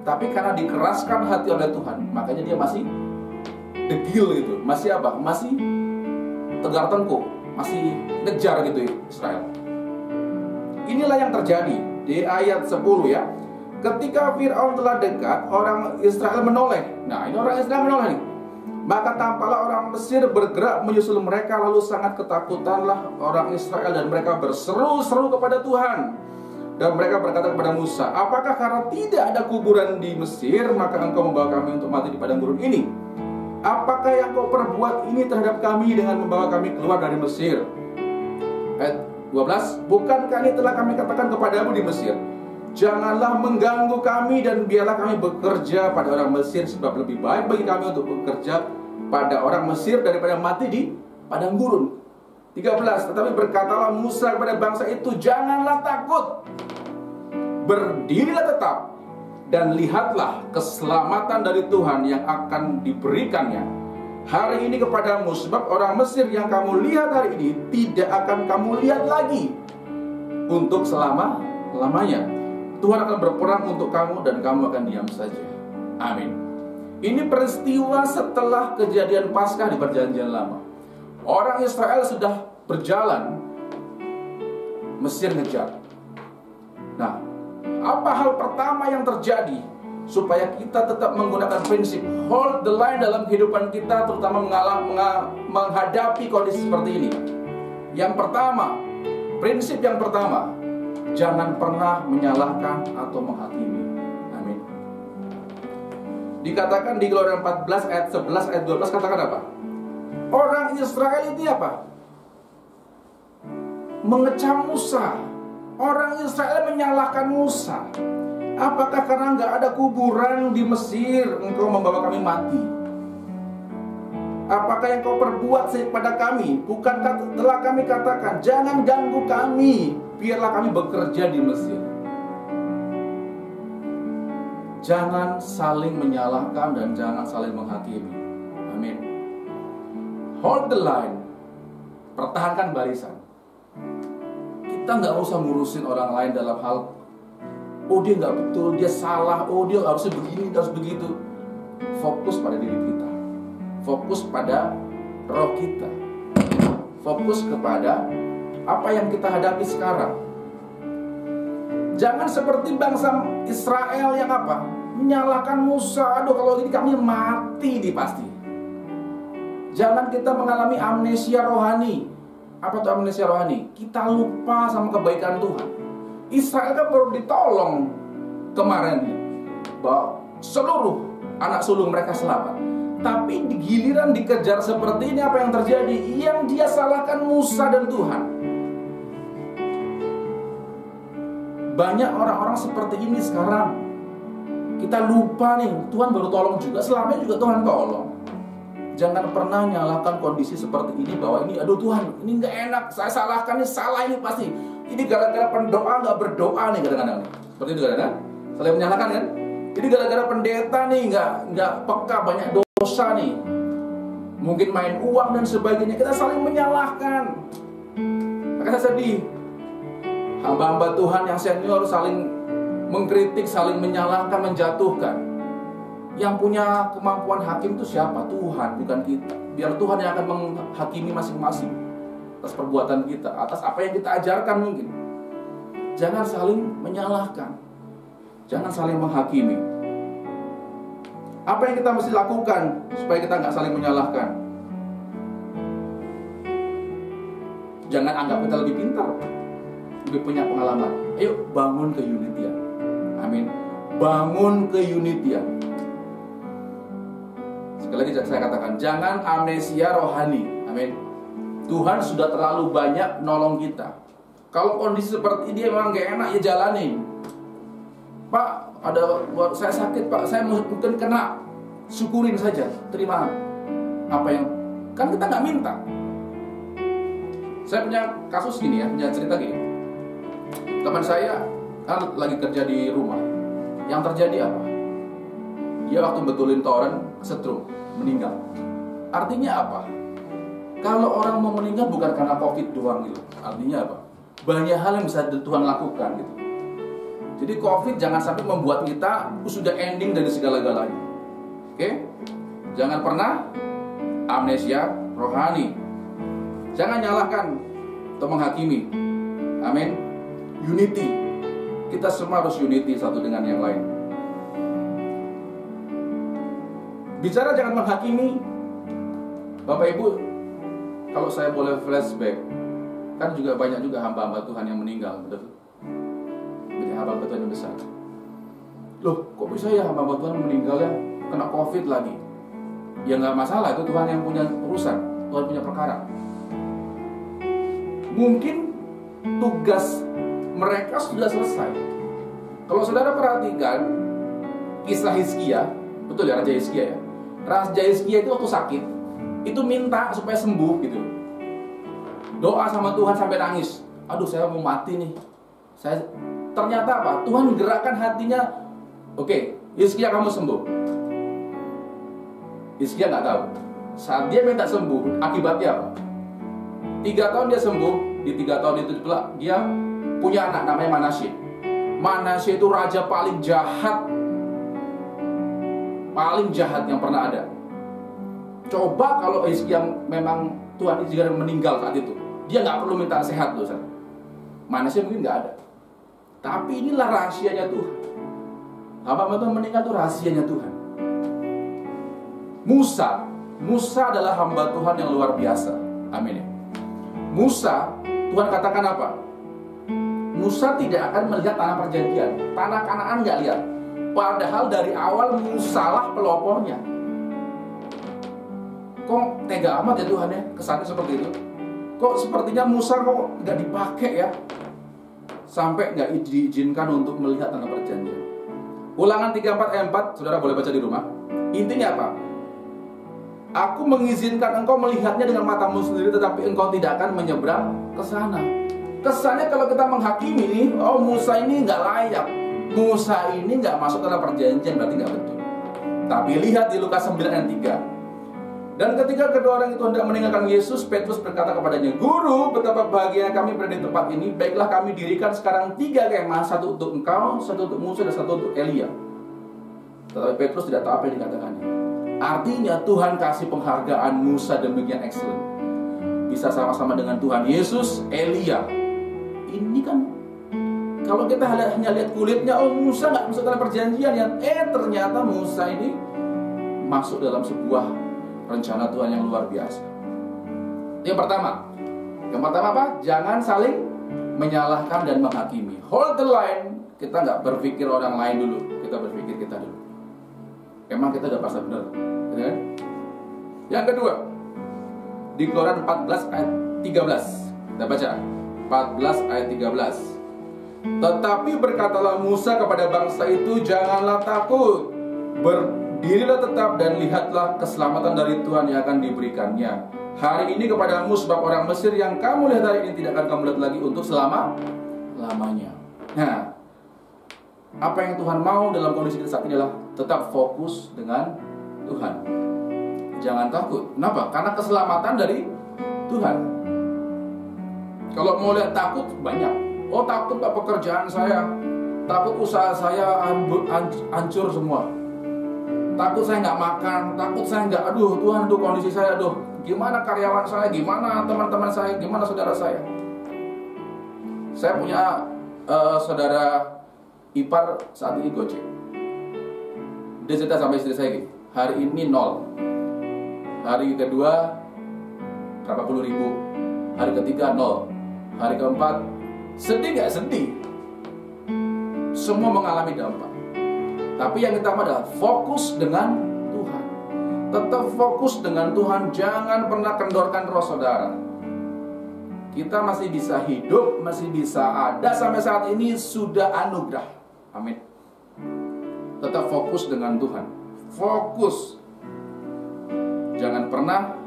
Tapi karena dikeraskan hati oleh Tuhan, makanya dia masih degil gitu, masih apa? Masih tegar tengkuk, masih ngejar gitu Israel. Inilah yang terjadi di ayat 10 ya. Ketika Fir'aun telah dekat, orang Israel menoleh. Nah, ini orang Israel menoleh nih. Maka tampaklah orang Mesir bergerak menyusul mereka, lalu sangat ketakutanlah orang Israel dan mereka berseru-seru kepada Tuhan. Dan mereka berkata kepada Musa, apakah karena tidak ada kuburan di Mesir, maka engkau membawa kami untuk mati di padang gurun ini? Apakah yang kau perbuat ini terhadap kami dengan membawa kami keluar dari Mesir? Ayat 12, bukankah ini telah kami katakan kepadamu di Mesir, janganlah mengganggu kami dan biarlah kami bekerja pada orang Mesir, sebab lebih baik bagi kami untuk bekerja pada orang Mesir daripada mati di padang gurun. 13, tetapi berkatalah Musa kepada bangsa itu, janganlah takut, berdirilah tetap dan lihatlah keselamatan dari Tuhan yang akan diberikannya hari ini kepadamu, sebab orang Mesir yang kamu lihat hari ini tidak akan kamu lihat lagi untuk selama-lamanya. Tuhan akan berperang untuk kamu dan kamu akan diam saja. Amin. Ini peristiwa setelah kejadian Paskah di Perjanjian Lama. Orang Israel sudah berjalan, Mesir ngejar. Nah, apa hal pertama yang terjadi supaya kita tetap menggunakan prinsip hold the line dalam kehidupan kita, terutama menghadapi kondisi seperti ini? Yang pertama, prinsip yang pertama, jangan pernah menyalahkan atau menghakimi. Amin. Dikatakan di Keluaran 14 ayat 11 ayat 12, katakan apa? Orang Israel ini apa? Mengecam Musa. Orang Israel menyalahkan Musa. Apakah karena nggak ada kuburan di Mesir engkau membawa kami mati? Apakah yang kau perbuat pada kami? Bukankah telah kami katakan, jangan ganggu kami, biarlah kami bekerja di Mesir. Jangan saling menyalahkan dan jangan saling menghakimi. Amin. Hold the line. Pertahankan barisan. Kita nggak usah ngurusin orang lain dalam hal, oh dia nggak betul, dia salah, oh dia harusnya begini, harus begitu. Fokus pada diri kita. Fokus pada roh kita. Fokus kepada apa yang kita hadapi sekarang. Jangan seperti bangsa Israel yang apa? Menyalahkan Musa. Aduh, kalau ini kami mati di pasti. Jangan kita mengalami amnesia rohani. Apa itu amnesia rohani? Kita lupa sama kebaikan Tuhan. Israel kan baru ditolong kemarin, bahwa seluruh anak sulung mereka selamat. Tapi di giliran dikejar seperti ini, apa yang terjadi? Yang dia salahkan Musa dan Tuhan. Banyak orang-orang seperti ini sekarang. Kita lupa nih, Tuhan baru tolong juga, selamanya juga Tuhan tolong. Jangan pernah nyalahkan kondisi seperti ini, bahwa ini, aduh Tuhan, ini gak enak, saya salahkan, ini salah ini pasti. Ini gara-gara pendoa gak berdoa nih kadang-kadang. Seperti itu kadang-kadang, saling menyalahkan kan? Jadi gara-gara pendeta nih gak peka, banyak dosa nih, mungkin main uang dan sebagainya, kita saling menyalahkan. Maka saya sedih, hamba-hamba Tuhan yang senior saling mengkritik, saling menyalahkan, menjatuhkan. Yang punya kemampuan hakim itu siapa? Tuhan, bukan kita. Biar Tuhan yang akan menghakimi masing-masing atas perbuatan kita, atas apa yang kita ajarkan mungkin. Jangan saling menyalahkan, jangan saling menghakimi. Apa yang kita mesti lakukan supaya kita nggak saling menyalahkan? Jangan anggap kita lebih pintar, lebih punya pengalaman. Ayo bangun keunitian. Amin. Bangun keunitian. Sekali lagi saya katakan, jangan amnesia rohani. Amin. Tuhan sudah terlalu banyak nolong kita. Kalau kondisi seperti ini memang gak enak, ya jalanin. Pak, saya sakit Pak, saya mungkin kena. Syukurin saja, terima. Apa yang kan kita nggak minta. Saya punya kasus gini ya, punya cerita gini. Teman saya kan lagi kerja di rumah. Yang terjadi apa? Dia waktu betulin toren setrum, meninggal. Artinya apa? Kalau orang mau meninggal bukan karena COVID doang gitu. Artinya apa? Banyak hal yang bisa Tuhan lakukan gitu. Jadi COVID jangan sampai membuat kita sudah ending dari segala-galanya. Oke? Jangan pernah amnesia rohani. Jangan nyalahkan atau menghakimi. Amin. Unity. Kita semua harus unity satu dengan yang lain. Bicara jangan menghakimi. Bapak Ibu, kalau saya boleh flashback, kan juga banyak juga hamba-hamba Tuhan yang meninggal, betul? Banyak hamba Tuhan yang besar. Loh, kok bisa ya hamba Tuhan meninggal ya? Kena COVID lagi. Ya nggak masalah, itu Tuhan yang punya urusan, Tuhan punya perkara. Mungkin tugas mereka sudah selesai. Kalau saudara perhatikan kisah Hizkia, betul ya, Raja Hizkia ya. Raja Hizkia itu waktu sakit, itu minta supaya sembuh gitu. Doa sama Tuhan sampai nangis. Aduh, saya mau mati nih. Ternyata apa? Tuhan gerakkan hatinya. Oke, Hizkia kamu sembuh. Hizkia nggak tahu. Saat dia minta sembuh, akibatnya apa? 3 tahun dia sembuh. Di 3 tahun itu pula dia punya anak namanya Manasye. Manasye itu raja paling jahat yang pernah ada. Coba kalau Hizkia memang Tuhan Hizkia meninggal saat itu, dia nggak perlu minta sehat loh. Manasye mungkin nggak ada. Tapi inilah rahasianya Tuhan. Hamba Tuhan meninggal itu rahasianya Tuhan. Musa adalah hamba Tuhan yang luar biasa. Amin ya. Musa, Tuhan katakan apa? Musa tidak akan melihat tanah perjanjian. Tanah Kanaan nggak lihat. Padahal dari awal Musa lah pelopornya. Kok tega amat ya Tuhan ya? Kesannya seperti itu. Kok sepertinya Musa kok nggak dipakai ya? Sampai nggak diizinkan untuk melihat tanah perjanjian. Ulangan 34 ayat 4, saudara boleh baca di rumah. Intinya apa? Aku mengizinkan engkau melihatnya dengan matamu sendiri, tetapi engkau tidak akan menyeberang ke sana. Kesannya kalau kita menghakimi nih, oh Musa ini nggak layak, Musa ini nggak masuk dalam perjanjian, berarti nggak betul. Tapi lihat di Lukas 9 ayat 3. Dan ketika kedua orang itu hendak meninggalkan Yesus, Petrus berkata kepadanya, Guru, betapa bahagia kami berada di tempat ini. Baiklah kami dirikan sekarang 3 kemah, 1 untuk engkau, 1 untuk Musa, dan 1 untuk Elia. Tetapi Petrus tidak tahu apa yang dikatakannya. Artinya Tuhan kasih penghargaan Musa demikian excellent. Bisa sama-sama dengan Tuhan Yesus, Elia. Ini kan kalau kita hanya lihat kulitnya, oh Musa nggak masuk dalam perjanjian ya. Ternyata Musa ini masuk dalam sebuah rencana Tuhan yang luar biasa. Yang pertama apa? Jangan saling menyalahkan dan menghakimi. Hold the line. Kita nggak berpikir orang lain dulu, kita berpikir kita dulu. Emang kita udah pasti benar, ya? Yang kedua, di Keluaran 14 ayat 13. Kita baca 14 ayat 13. Tetapi berkatalah Musa kepada bangsa itu, janganlah takut, berdirilah tetap dan lihatlah keselamatan dari Tuhan yang akan diberikannya hari ini kepadamu, sebab orang Mesir yang kamu lihat hari ini tidak akan kamu lihat lagi untuk selama-lamanya. Nah, apa yang Tuhan mau dalam kondisi kita saat ini adalah tetap fokus dengan Tuhan. Jangan takut. Kenapa? Karena keselamatan dari Tuhan. Kalau mau lihat takut, banyak. Oh takut Pak pekerjaan saya, takut usaha saya hancur semua, takut saya nggak makan, takut saya nggak, aduh Tuhan, aduh kondisi saya, aduh gimana karyawan saya, gimana teman-teman saya, gimana saudara saya. Saya punya saudara ipar saat ini Gojek. Dia cerita sama istri saya gitu, hari ini 0, hari kedua berapa puluh ribu, hari ketiga 0, hari keempat sedih gak? Sedih. Semua mengalami dampak. Tapi yang utama adalah fokus dengan Tuhan. Tetap fokus dengan Tuhan, jangan pernah kendorkan roh saudara. Kita masih bisa hidup, masih bisa ada sampai saat ini, sudah anugerah. Amin. Tetap fokus dengan Tuhan. Fokus. Jangan pernah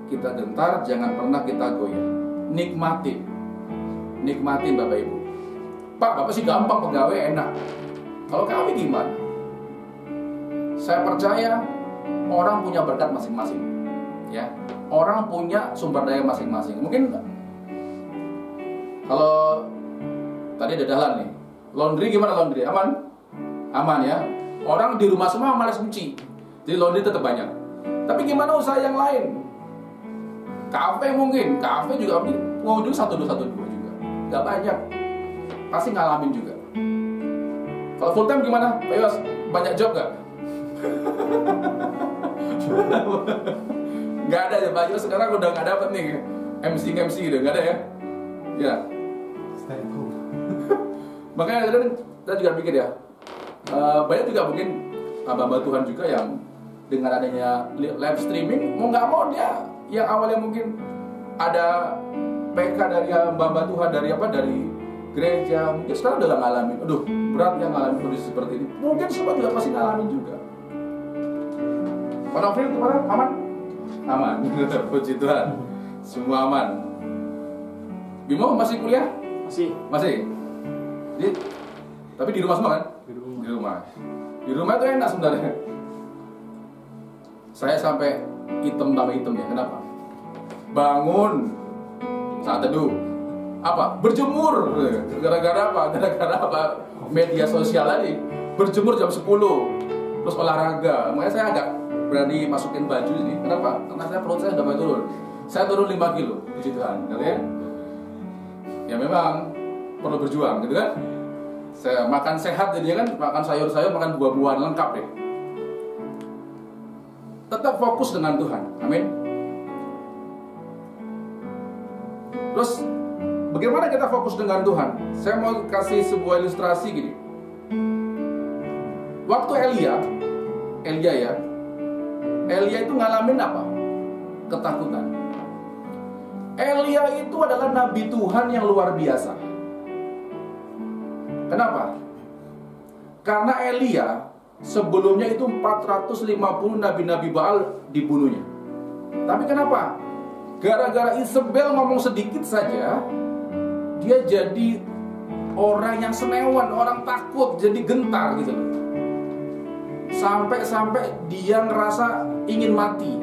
kita gentar, jangan pernah kita goyah. Nikmatin. Nikmatin Bapak Ibu. Pak, Bapak sih gampang, pegawai enak. Kalau kami gimana? Saya percaya orang punya berkat masing-masing. Ya. Orang punya sumber daya masing-masing. Mungkin kalau tadi ada dahlan nih, laundry gimana laundry? Aman? Aman ya. Orang di rumah semua malas nyuci, jadi laundry tetap banyak. Tapi gimana usaha yang lain? Kafe mungkin, kafe juga pengunjung 1-2 juga, nggak banyak. Pasti ngalamin juga. Kalau full time gimana? Pak Yos, banyak job nggak? Nggak ada ya, Pak Yos sekarang udah nggak dapet nih MC udah nggak ada ya? Ya. Makanya kadang kita juga pikir ya, banyak juga mungkin hamba Tuhan juga yang dengan adanya live streaming mau nggak mau dia yang awalnya mungkin ada PK dari hamba Tuhan dari gereja, mungkin sekarang udah ngalamin, aduh berat yang ngalamin kondisi seperti ini. Mungkin semua juga pasti ngalamin juga. Pak Nofri gimana? Aman? Aman. Puji Tuhan. Semua aman. Bimo masih kuliah? Masih. Jadi, tapi di rumah semua kan? Di rumah. Di rumah itu enak sebenarnya. Saya sampai hitam tambah hitam ya. Kenapa? Bangun saat teduh. Apa? Berjemur. Gara-gara apa? Gara-gara apa? Media sosial tadi. Berjemur jam 10. Terus olahraga. Makanya saya agak berani masukin baju ini. Kenapa? Karena perut saya udah mulai turun. Saya turun 5 kilo. Puji Tuhan. Ya memang perlu berjuang gitu kan. Saya makan sehat jadinya kan, makan sayur-sayur, makan buah-buahan lengkap deh. Tetap fokus dengan Tuhan. Amin. Terus bagaimana kita fokus dengan Tuhan? Saya mau kasih sebuah ilustrasi gini. Waktu Elia itu ngalamin apa? Ketakutan. Elia itu adalah nabi Tuhan yang luar biasa. Kenapa? Karena Elia sebelumnya itu 450 nabi-nabi Baal dibunuhnya. Tapi kenapa? Gara-gara Isabel ngomong sedikit saja, dia jadi orang yang senewan, orang takut, jadi gentar gitu loh. Sampai dia ngerasa ingin mati.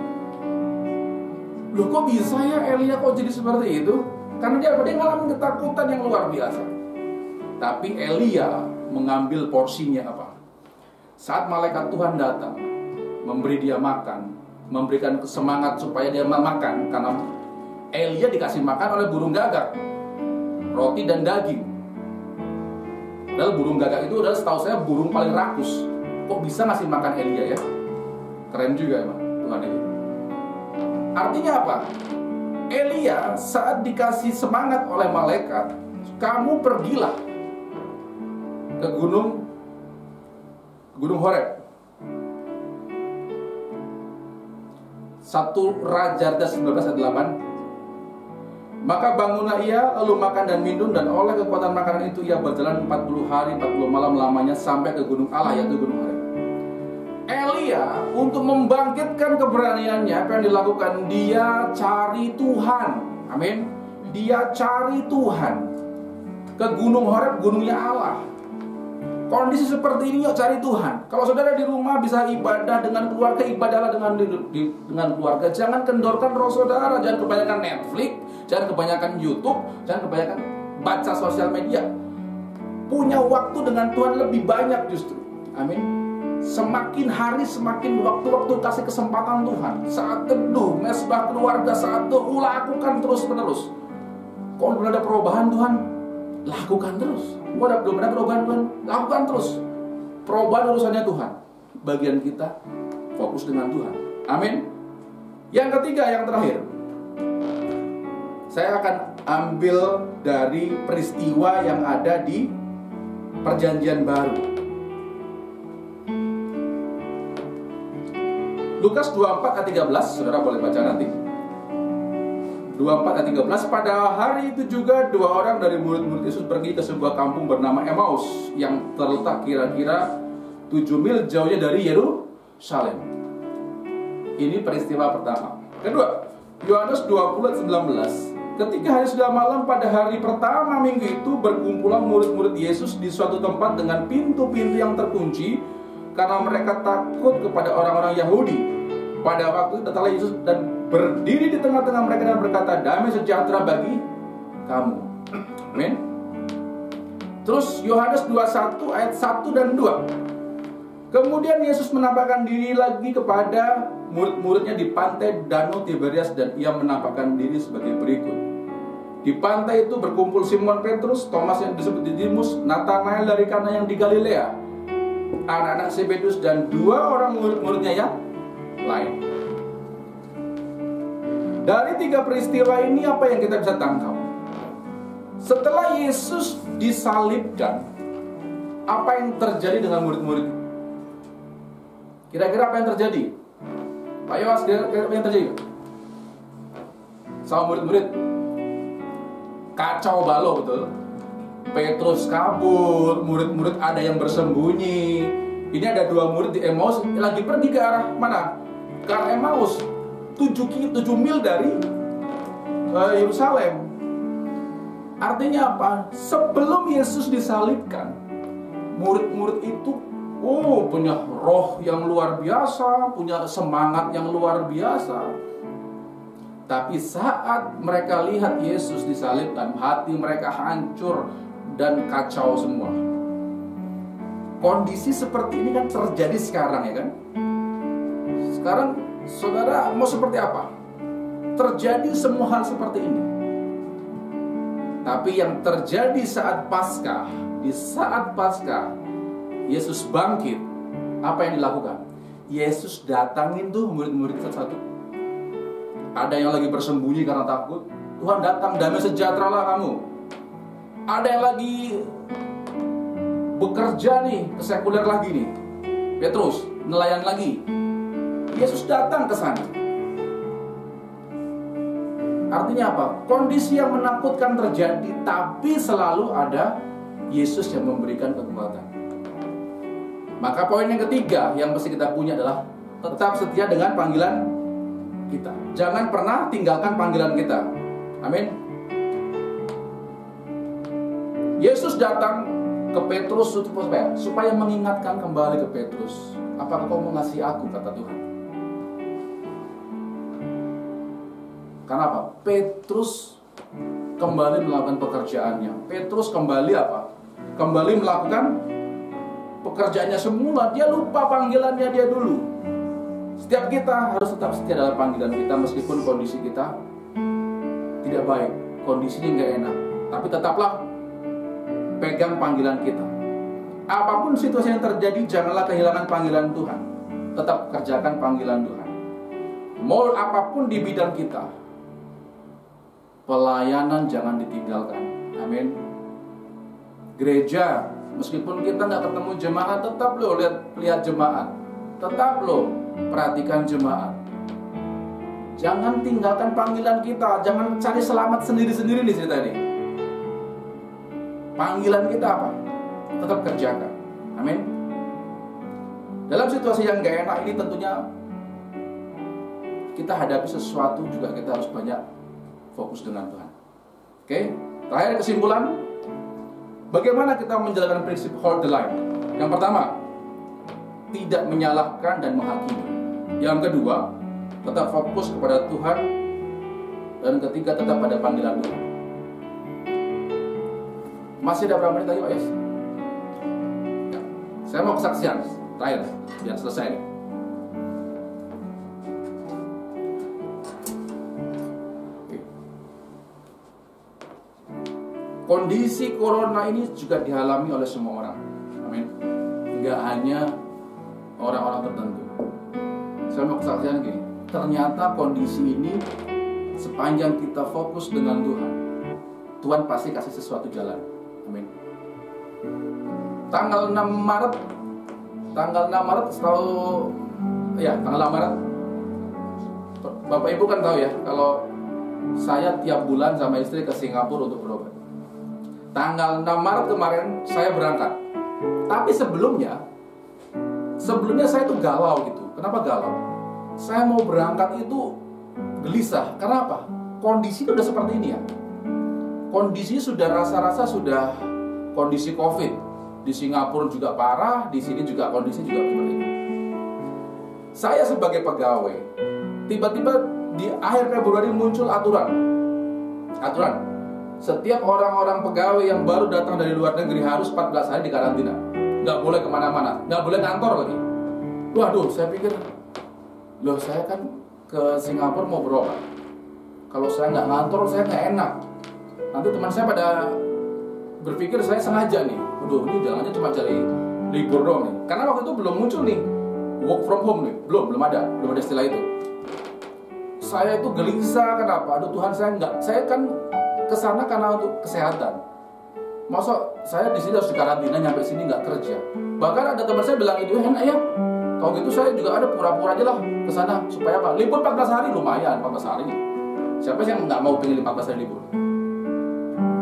Loh kok bisa ya Elia kok jadi seperti itu? Karena dia ngalamin ketakutan yang luar biasa. Tapi Elia mengambil porsinya apa? Saat malaikat Tuhan datang, memberi dia makan, memberikan semangat supaya dia makan, karena Elia dikasih makan oleh burung gagak, roti dan daging. Padahal burung gagak itu adalah setahu saya burung paling rakus. Kok bisa ngasih makan Elia ya? Keren juga emang Tuhan itu. Artinya apa? Elia saat dikasih semangat oleh malaikat, kamu pergilah ke gunung Horeb. 1 Raja 19:8. Maka bangunlah ia, lalu makan dan minum, dan oleh kekuatan makanan itu ia berjalan 40 hari 40 malam lamanya sampai ke gunung Allah, yaitu gunung Horeb. Elia untuk membangkitkan keberaniannya, apa yang dilakukan? Dia cari Tuhan. Amin. Dia cari Tuhan ke gunung Horeb, gunungnya Allah. Kondisi seperti ini yuk cari Tuhan. Kalau saudara di rumah bisa ibadah dengan keluarga, ibadahlah dengan keluarga. Jangan kendorkan roh saudara. Jangan kebanyakan Netflix, jangan kebanyakan YouTube, jangan kebanyakan baca sosial media. punya waktu dengan Tuhan lebih banyak justru. Amin. Semakin hari semakin waktu kasih kesempatan Tuhan. Saat teduh, mesbah keluarga, saat doa, lakukan terus menerus. Kalau belum ada perubahan Tuhan, lakukan terus. Kalau belum ada perubahan Tuhan, lakukan terus. Perubahan urusannya Tuhan. Bagian kita fokus dengan Tuhan. Amin. Yang ketiga, yang terakhir, saya akan ambil dari peristiwa yang ada di Perjanjian Baru. Lukas 24 ayat 13, saudara boleh baca nanti. 24 ayat 13, pada hari itu juga dua orang dari murid-murid Yesus pergi ke sebuah kampung bernama Emmaus yang terletak kira-kira 7 mil jauhnya dari Yerusalem. Ini peristiwa pertama. Kedua, Yohanes 20 ayat 19. Ketika hari sudah malam pada hari pertama minggu itu, berkumpulan murid-murid Yesus di suatu tempat dengan pintu-pintu yang terkunci karena mereka takut kepada orang-orang Yahudi. Pada waktu itu datanglah Yesus dan berdiri di tengah-tengah mereka dan berkata, damai sejahtera bagi kamu. Amin. Terus Yohanes 21 ayat 1 dan 2. Kemudian Yesus menampakkan diri lagi kepada murid-muridnya di pantai Danau Tiberias dan ia menampakkan diri sebagai berikut. Di pantai itu berkumpul Simon Petrus, Thomas yang disebut Didimus, Nathanael dari Kana yang di Galilea, anak-anak Zebedus dan dua orang murid-muridnya yang lain. Dari tiga peristiwa ini apa yang kita bisa tangkap? Setelah Yesus disalibkan, apa yang terjadi dengan murid-murid? Kira-kira apa yang terjadi? Pak Yowas, kira-kira apa yang terjadi? Sama murid-murid kacau balau, betul. Petrus kabur, murid-murid ada yang bersembunyi. Ini ada dua murid di Emmaus lagi pergi ke arah mana? Ke arah Emmaus, 7 mil dari Yerusalem. Artinya apa? Sebelum Yesus disalibkan, murid-murid itu punya roh yang luar biasa, punya semangat yang luar biasa. Tapi saat mereka lihat Yesus disalibkan, hati mereka hancur dan kacau semua. Kondisi seperti ini kan terjadi sekarang, ya kan? Sekarang saudara mau seperti apa? Terjadi semua hal seperti ini. Tapi yang terjadi saat Paskah, di saat Paskah Yesus bangkit, apa yang dilakukan? Yesus datangin tuh murid-murid satu-satu. Ada yang lagi bersembunyi karena takut, Tuhan datang, damai sejahtera lah kamu. Ada yang lagi bekerja nih, sekuler lagi nih, Petrus, nelayan lagi, Yesus datang ke sana. Artinya apa? Kondisi yang menakutkan terjadi, tapi selalu ada Yesus yang memberikan kekuatan. Maka poin yang ketiga yang mesti kita punya adalah tetap setia dengan panggilan kita. Jangan pernah tinggalkan panggilan kita. Amin. Yesus datang ke Petrus supaya mengingatkan kembali ke Petrus, apakah kau mengasihi aku, kata Tuhan. Kenapa? Petrus kembali melakukan pekerjaannya. Petrus kembali apa? Kembali melakukan pekerjaannya semula. Dia lupa panggilannya dia dulu. Setiap kita harus tetap setia dalam panggilan kita, meskipun kondisi kita tidak baik, kondisinya nggak enak, tapi tetaplah pegang panggilan kita. Apapun situasi yang terjadi, janganlah kehilangan panggilan Tuhan. Tetap kerjakan panggilan Tuhan. Mau apapun di bidang kita, pelayanan jangan ditinggalkan. Amin. Gereja, meskipun kita nggak ketemu jemaat, tetap lo lihat jemaat. Tetap lo perhatikan jemaat. Jangan tinggalkan panggilan kita. Jangan cari selamat sendiri-sendiri nih cerita ini. Panggilan kita apa? Tetap kerjakan. Amin. Dalam situasi yang gak enak ini tentunya kita hadapi sesuatu juga kita harus banyak fokus dengan Tuhan. Oke, terakhir kesimpulan, bagaimana kita menjalankan prinsip hold the line? Yang pertama, tidak menyalahkan dan menghakimi. Yang kedua, tetap fokus kepada Tuhan. Dan ketiga, tetap pada panggilan Tuhan. Masih ada berapa menit lagi, Pak Yes? Saya mau kesaksian terakhir biar selesai nih. Kondisi corona ini juga dialami oleh semua orang. Amin. Nggak hanya orang-orang tertentu. Saya mau kesaksian gini, ternyata kondisi ini sepanjang kita fokus dengan Tuhan, Tuhan pasti kasih sesuatu jalan. Amin. Tanggal 6 Maret setahu ya, tanggal 6 Maret Bapak Ibu kan tahu ya, kalau saya tiap bulan sama istri ke Singapura untuk berobat. Tanggal 6 Maret kemarin saya berangkat. Tapi sebelumnya saya tuh galau gitu. Kenapa galau? Saya mau berangkat itu gelisah. Karena apa? Kondisi udah seperti ini ya. Kondisi sudah rasa-rasa sudah kondisi COVID. Di Singapura juga parah, di sini juga kondisi juga seperti ini. Saya sebagai pegawai, tiba-tiba di akhir Februari muncul aturan. Setiap orang-orang pegawai yang baru datang dari luar negeri harus 14 hari di karantina. Nggak boleh kemana-mana, nggak boleh kantor lagi. Waduh, saya pikir, loh saya kan ke Singapura mau berobat. Kalau saya nggak ngantor, saya nggak enak. Nanti teman saya pada berpikir saya sengaja nih. Waduh, ini jangan-jangan cuma cari libur doang nih. Karena waktu itu belum muncul nih work from home nih, belum ada istilah itu. Saya itu gelisah, kenapa? Aduh Tuhan, saya kan kesana karena untuk kesehatan. Masa saya di sini harus dikarantina, nyampe sini nggak kerja. Bahkan ada teman saya bilang itu, enak ya. Kalau gitu saya juga ada pura-pura aja lah kesana supaya apa? Libur 14 hari lumayan, 14 hari. Siapa sih yang nggak mau pengen 14 hari libur?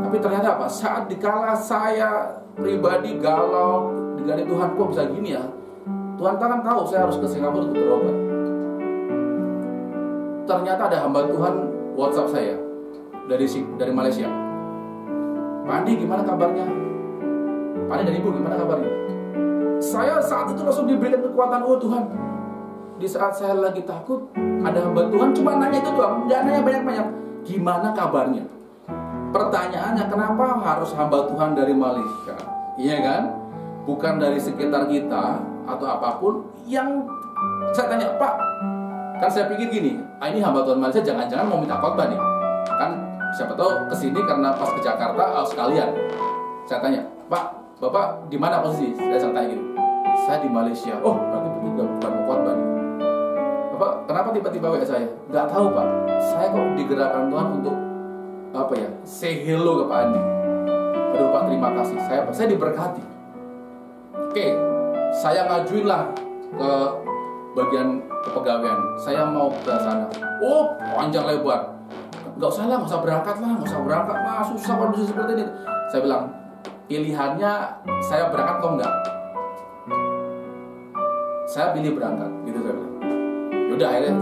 Tapi ternyata apa? Saat dikala saya pribadi galau, dengan Tuhan kok bisa gini ya? Tuhan kan tahu saya harus ke Singapura untuk berobat. Ternyata ada hamba Tuhan WhatsApp saya dari Malaysia. Pak Andi gimana kabarnya? Pak Andi dan Ibu gimana kabarnya? Saya saat itu langsung diberikan kekuatan. Oh Tuhan, di saat saya lagi takut, ada hamba Tuhan cuma nanya itu doang, nggak nanya banyak-banyak. Gimana kabarnya? Pertanyaannya, kenapa harus hamba Tuhan dari Malaysia? Iya kan? Bukan dari sekitar kita atau apapun. Yang saya tanya, Pak, kan saya pikir gini, ini hamba Tuhan Malaysia jangan-jangan mau minta khotbah nih. Kan siapa tahu kesini karena pas ke Jakarta sekalian. Saya tanya, Pak, Bapak di mana posisi? Saya tanya gitu. Saya di Malaysia. Oh, berarti bukan mau khotbah nih. Bapak, kenapa tiba-tiba WA saya? Nggak tahu Pak. Saya kok digerakkan Tuhan untuk say hello ke Pak Andi. Aduh Pak, terima kasih. Saya diberkati. Oke, saya ngajuin lah ke bagian kepegawaian. Saya mau ke sana. Oh, panjang lebar. Nggak usah berangkat lah, susah kondisi seperti ini. Saya bilang, pilihannya saya berangkat atau enggak? Saya pilih berangkat, gitu saya bilang. Yaudah akhirnya,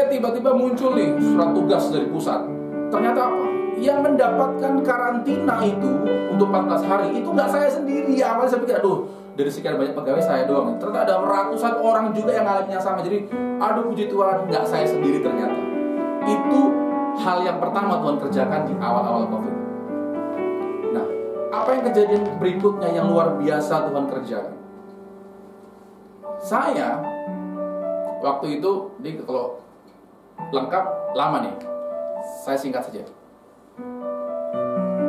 tiba-tiba muncul nih surat tugas dari pusat. Ternyata apa? Yang mendapatkan karantina itu untuk 14 hari itu nggak saya sendiri. Awalnya saya pikir, aduh, dari sekian banyak pegawai saya doang. Ternyata ada ratusan orang juga yang ngalamin yang sama. Jadi, aduh puji Tuhan, nggak saya sendiri ternyata. Itu hal yang pertama Tuhan kerjakan di awal-awal COVID. Nah, apa yang kejadian berikutnya yang luar biasa Tuhan kerjakan? Saya waktu itu, kalau lengkap lama nih, saya singkat saja.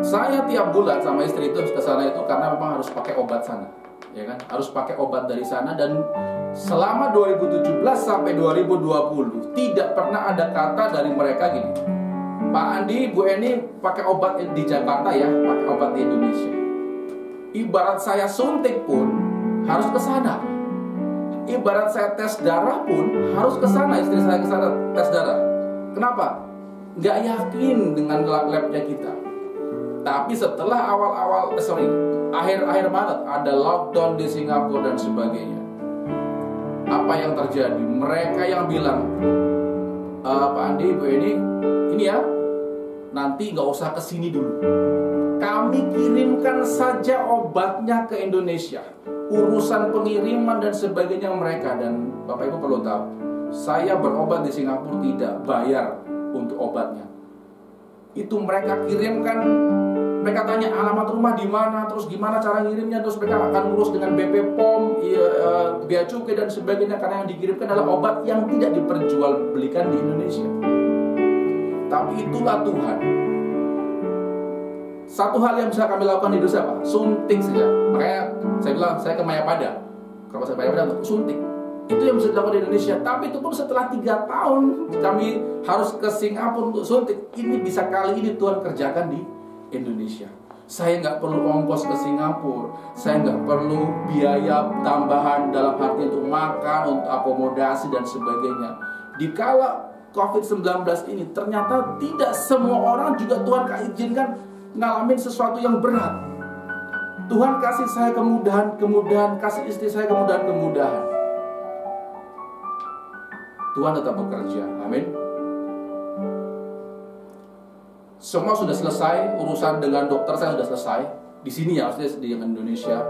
Saya tiap bulan sama istri itu ke sana itu karena memang harus pakai obat sana, ya kan? Harus pakai obat dari sana, dan selama 2017 sampai 2020 tidak pernah ada kata dari mereka gini, Pak Andi, Bu Eni pakai obat di Jakarta ya, pakai obat di Indonesia. Ibarat saya suntik pun harus ke sana. Ibarat saya tes darah pun harus ke sana, istri saya ke sana tes darah. Kenapa? Nggak yakin dengan lab-labnya kita. Tapi setelah akhir-akhir Maret ada lockdown di Singapura dan sebagainya. Apa yang terjadi? Mereka yang bilang, Pak Andi, Bu ini ya, nanti nggak usah kesini dulu. Kami kirimkan saja obatnya ke Indonesia. Urusan pengiriman dan sebagainya mereka. Dan Bapak Ibu perlu tahu, saya berobat di Singapura tidak bayar untuk obatnya. Itu mereka kirimkan mereka tanya alamat rumah di mana, terus gimana cara ngirimnya, terus mereka akan ngurus dengan BP POM, bea cukai dan sebagainya, karena yang dikirimkan adalah obat yang tidak diperjualbelikan di Indonesia. Tapi itulah Tuhan. Satu hal yang bisa kami lakukan di Indonesia apa? Suntik saja. Makanya saya bilang, saya ke Mayapada. Kalau saya Mayapada untuk suntik. Itu yang bisa dilakukan di Indonesia. Tapi itu pun setelah 3 tahun kami harus ke Singapura untuk suntik. Ini bisa kali ini Tuhan kerjakan di Indonesia. Saya nggak perlu ongkos ke Singapura. Saya nggak perlu biaya tambahan dalam arti untuk makan, untuk akomodasi dan sebagainya. Dikala COVID-19 ini ternyata tidak semua orang juga Tuhan izinkan ngalamin sesuatu yang berat. Tuhan kasih saya kemudahan, kasih istri saya kemudahan. Tuhan tetap bekerja, amin. Semua sudah selesai, urusan dengan dokter saya sudah selesai. Di sini ya, maksudnya di Indonesia.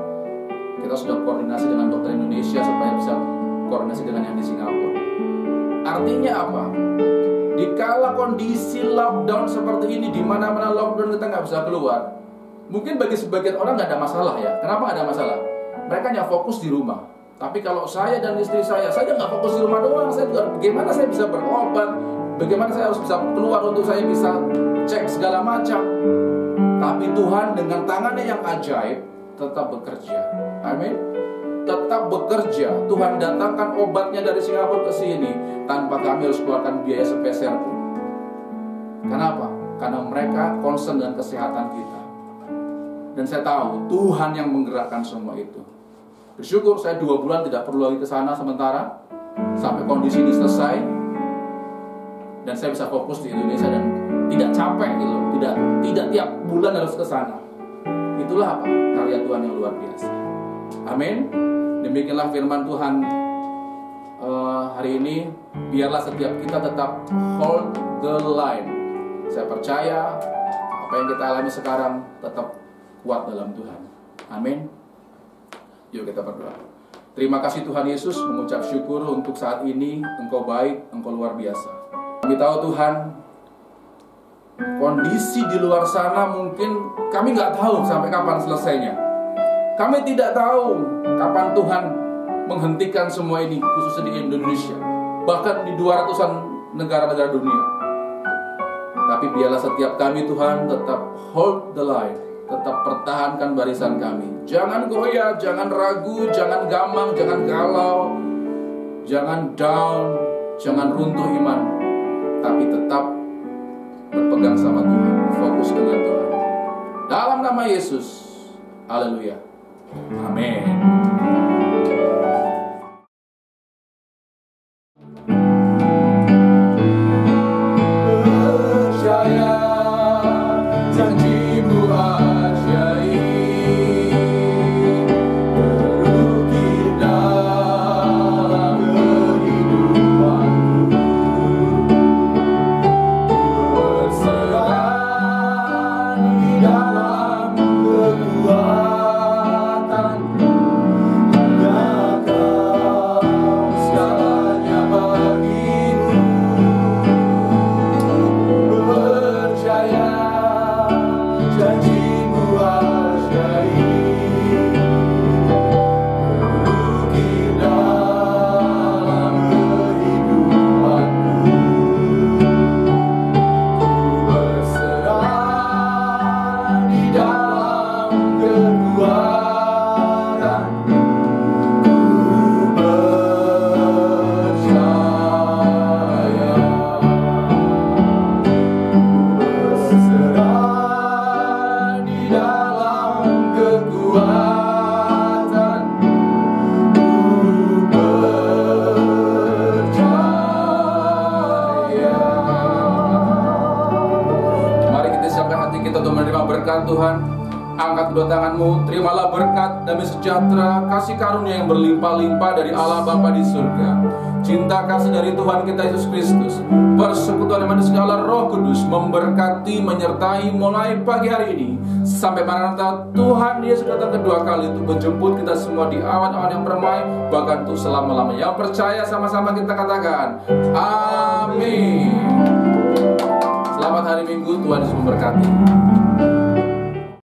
Kita sudah koordinasi dengan dokter Indonesia supaya bisa koordinasi dengan yang di Singapura. Artinya apa? Dikala kondisi lockdown seperti ini, di mana-mana lockdown kita nggak bisa keluar. Mungkin bagi sebagian orang nggak ada masalah ya. Kenapa nggak ada masalah? Mereka hanya fokus di rumah. Tapi kalau saya dan istri saya nggak fokus di rumah doang. Saya juga, bagaimana saya bisa berobat? Bagaimana saya harus bisa keluar untuk saya bisa cek segala macam. Tapi Tuhan dengan tangannya yang ajaib tetap bekerja. Amin. Tetap bekerja. Tuhan datangkan obatnya dari Singapura ke sini tanpa kami harus keluarkan biaya sepeser pun. Kenapa? Karena mereka concern dengan kesehatan kita. Dan saya tahu Tuhan yang menggerakkan semua itu. Bersyukur saya 2 bulan tidak perlu lagi ke sana sementara sampai kondisi ini selesai. Dan saya bisa fokus di Indonesia dan tidak capek gitu. Tidak tiap bulan harus ke sana. Itulah apa? Karya Tuhan yang luar biasa. Amin. Demikianlah firman Tuhan hari ini. Biarlah setiap kita tetap hold the line. Saya percaya apa yang kita alami sekarang tetap kuat dalam Tuhan. Amin. Yuk kita berdoa. Terima kasih Tuhan Yesus, mengucap syukur untuk saat ini. Engkau baik, Engkau luar biasa. Kami tahu Tuhan, kondisi di luar sana mungkin kami nggak tahu sampai kapan selesainya. Kami tidak tahu kapan Tuhan menghentikan semua ini, khususnya di Indonesia, bahkan di 200-an negara-negara dunia. Tapi biarlah setiap kami Tuhan tetap hold the line, tetap pertahankan barisan kami. Jangan goyah, jangan ragu, jangan gamang, jangan galau, jangan down, jangan runtuh iman. Tapi tetap berpegang sama Tuhan, fokus dengan Tuhan. Dalam nama Yesus, haleluya. Amin. Percaya janji-Mu ajaib, terukir dalam kehidupanku. Berserah di dalam kekuatan. Tuhan, angkat kedua tanganmu, terimalah berkat, damai sejahtera, kasih karunia yang berlimpah-limpah dari Allah Bapa di surga, cinta kasih dari Tuhan kita Yesus Kristus, persekutuan yang segala Roh Kudus memberkati, menyertai mulai pagi hari ini sampai Maranatha. Tuhan Yesus datang kedua kali untuk menjemput kita semua di awan-awan yang permai, bahkan untuk selama-lamanya. Yang percaya sama-sama kita katakan amin. Selamat hari Minggu, Tuhan Yesus memberkati.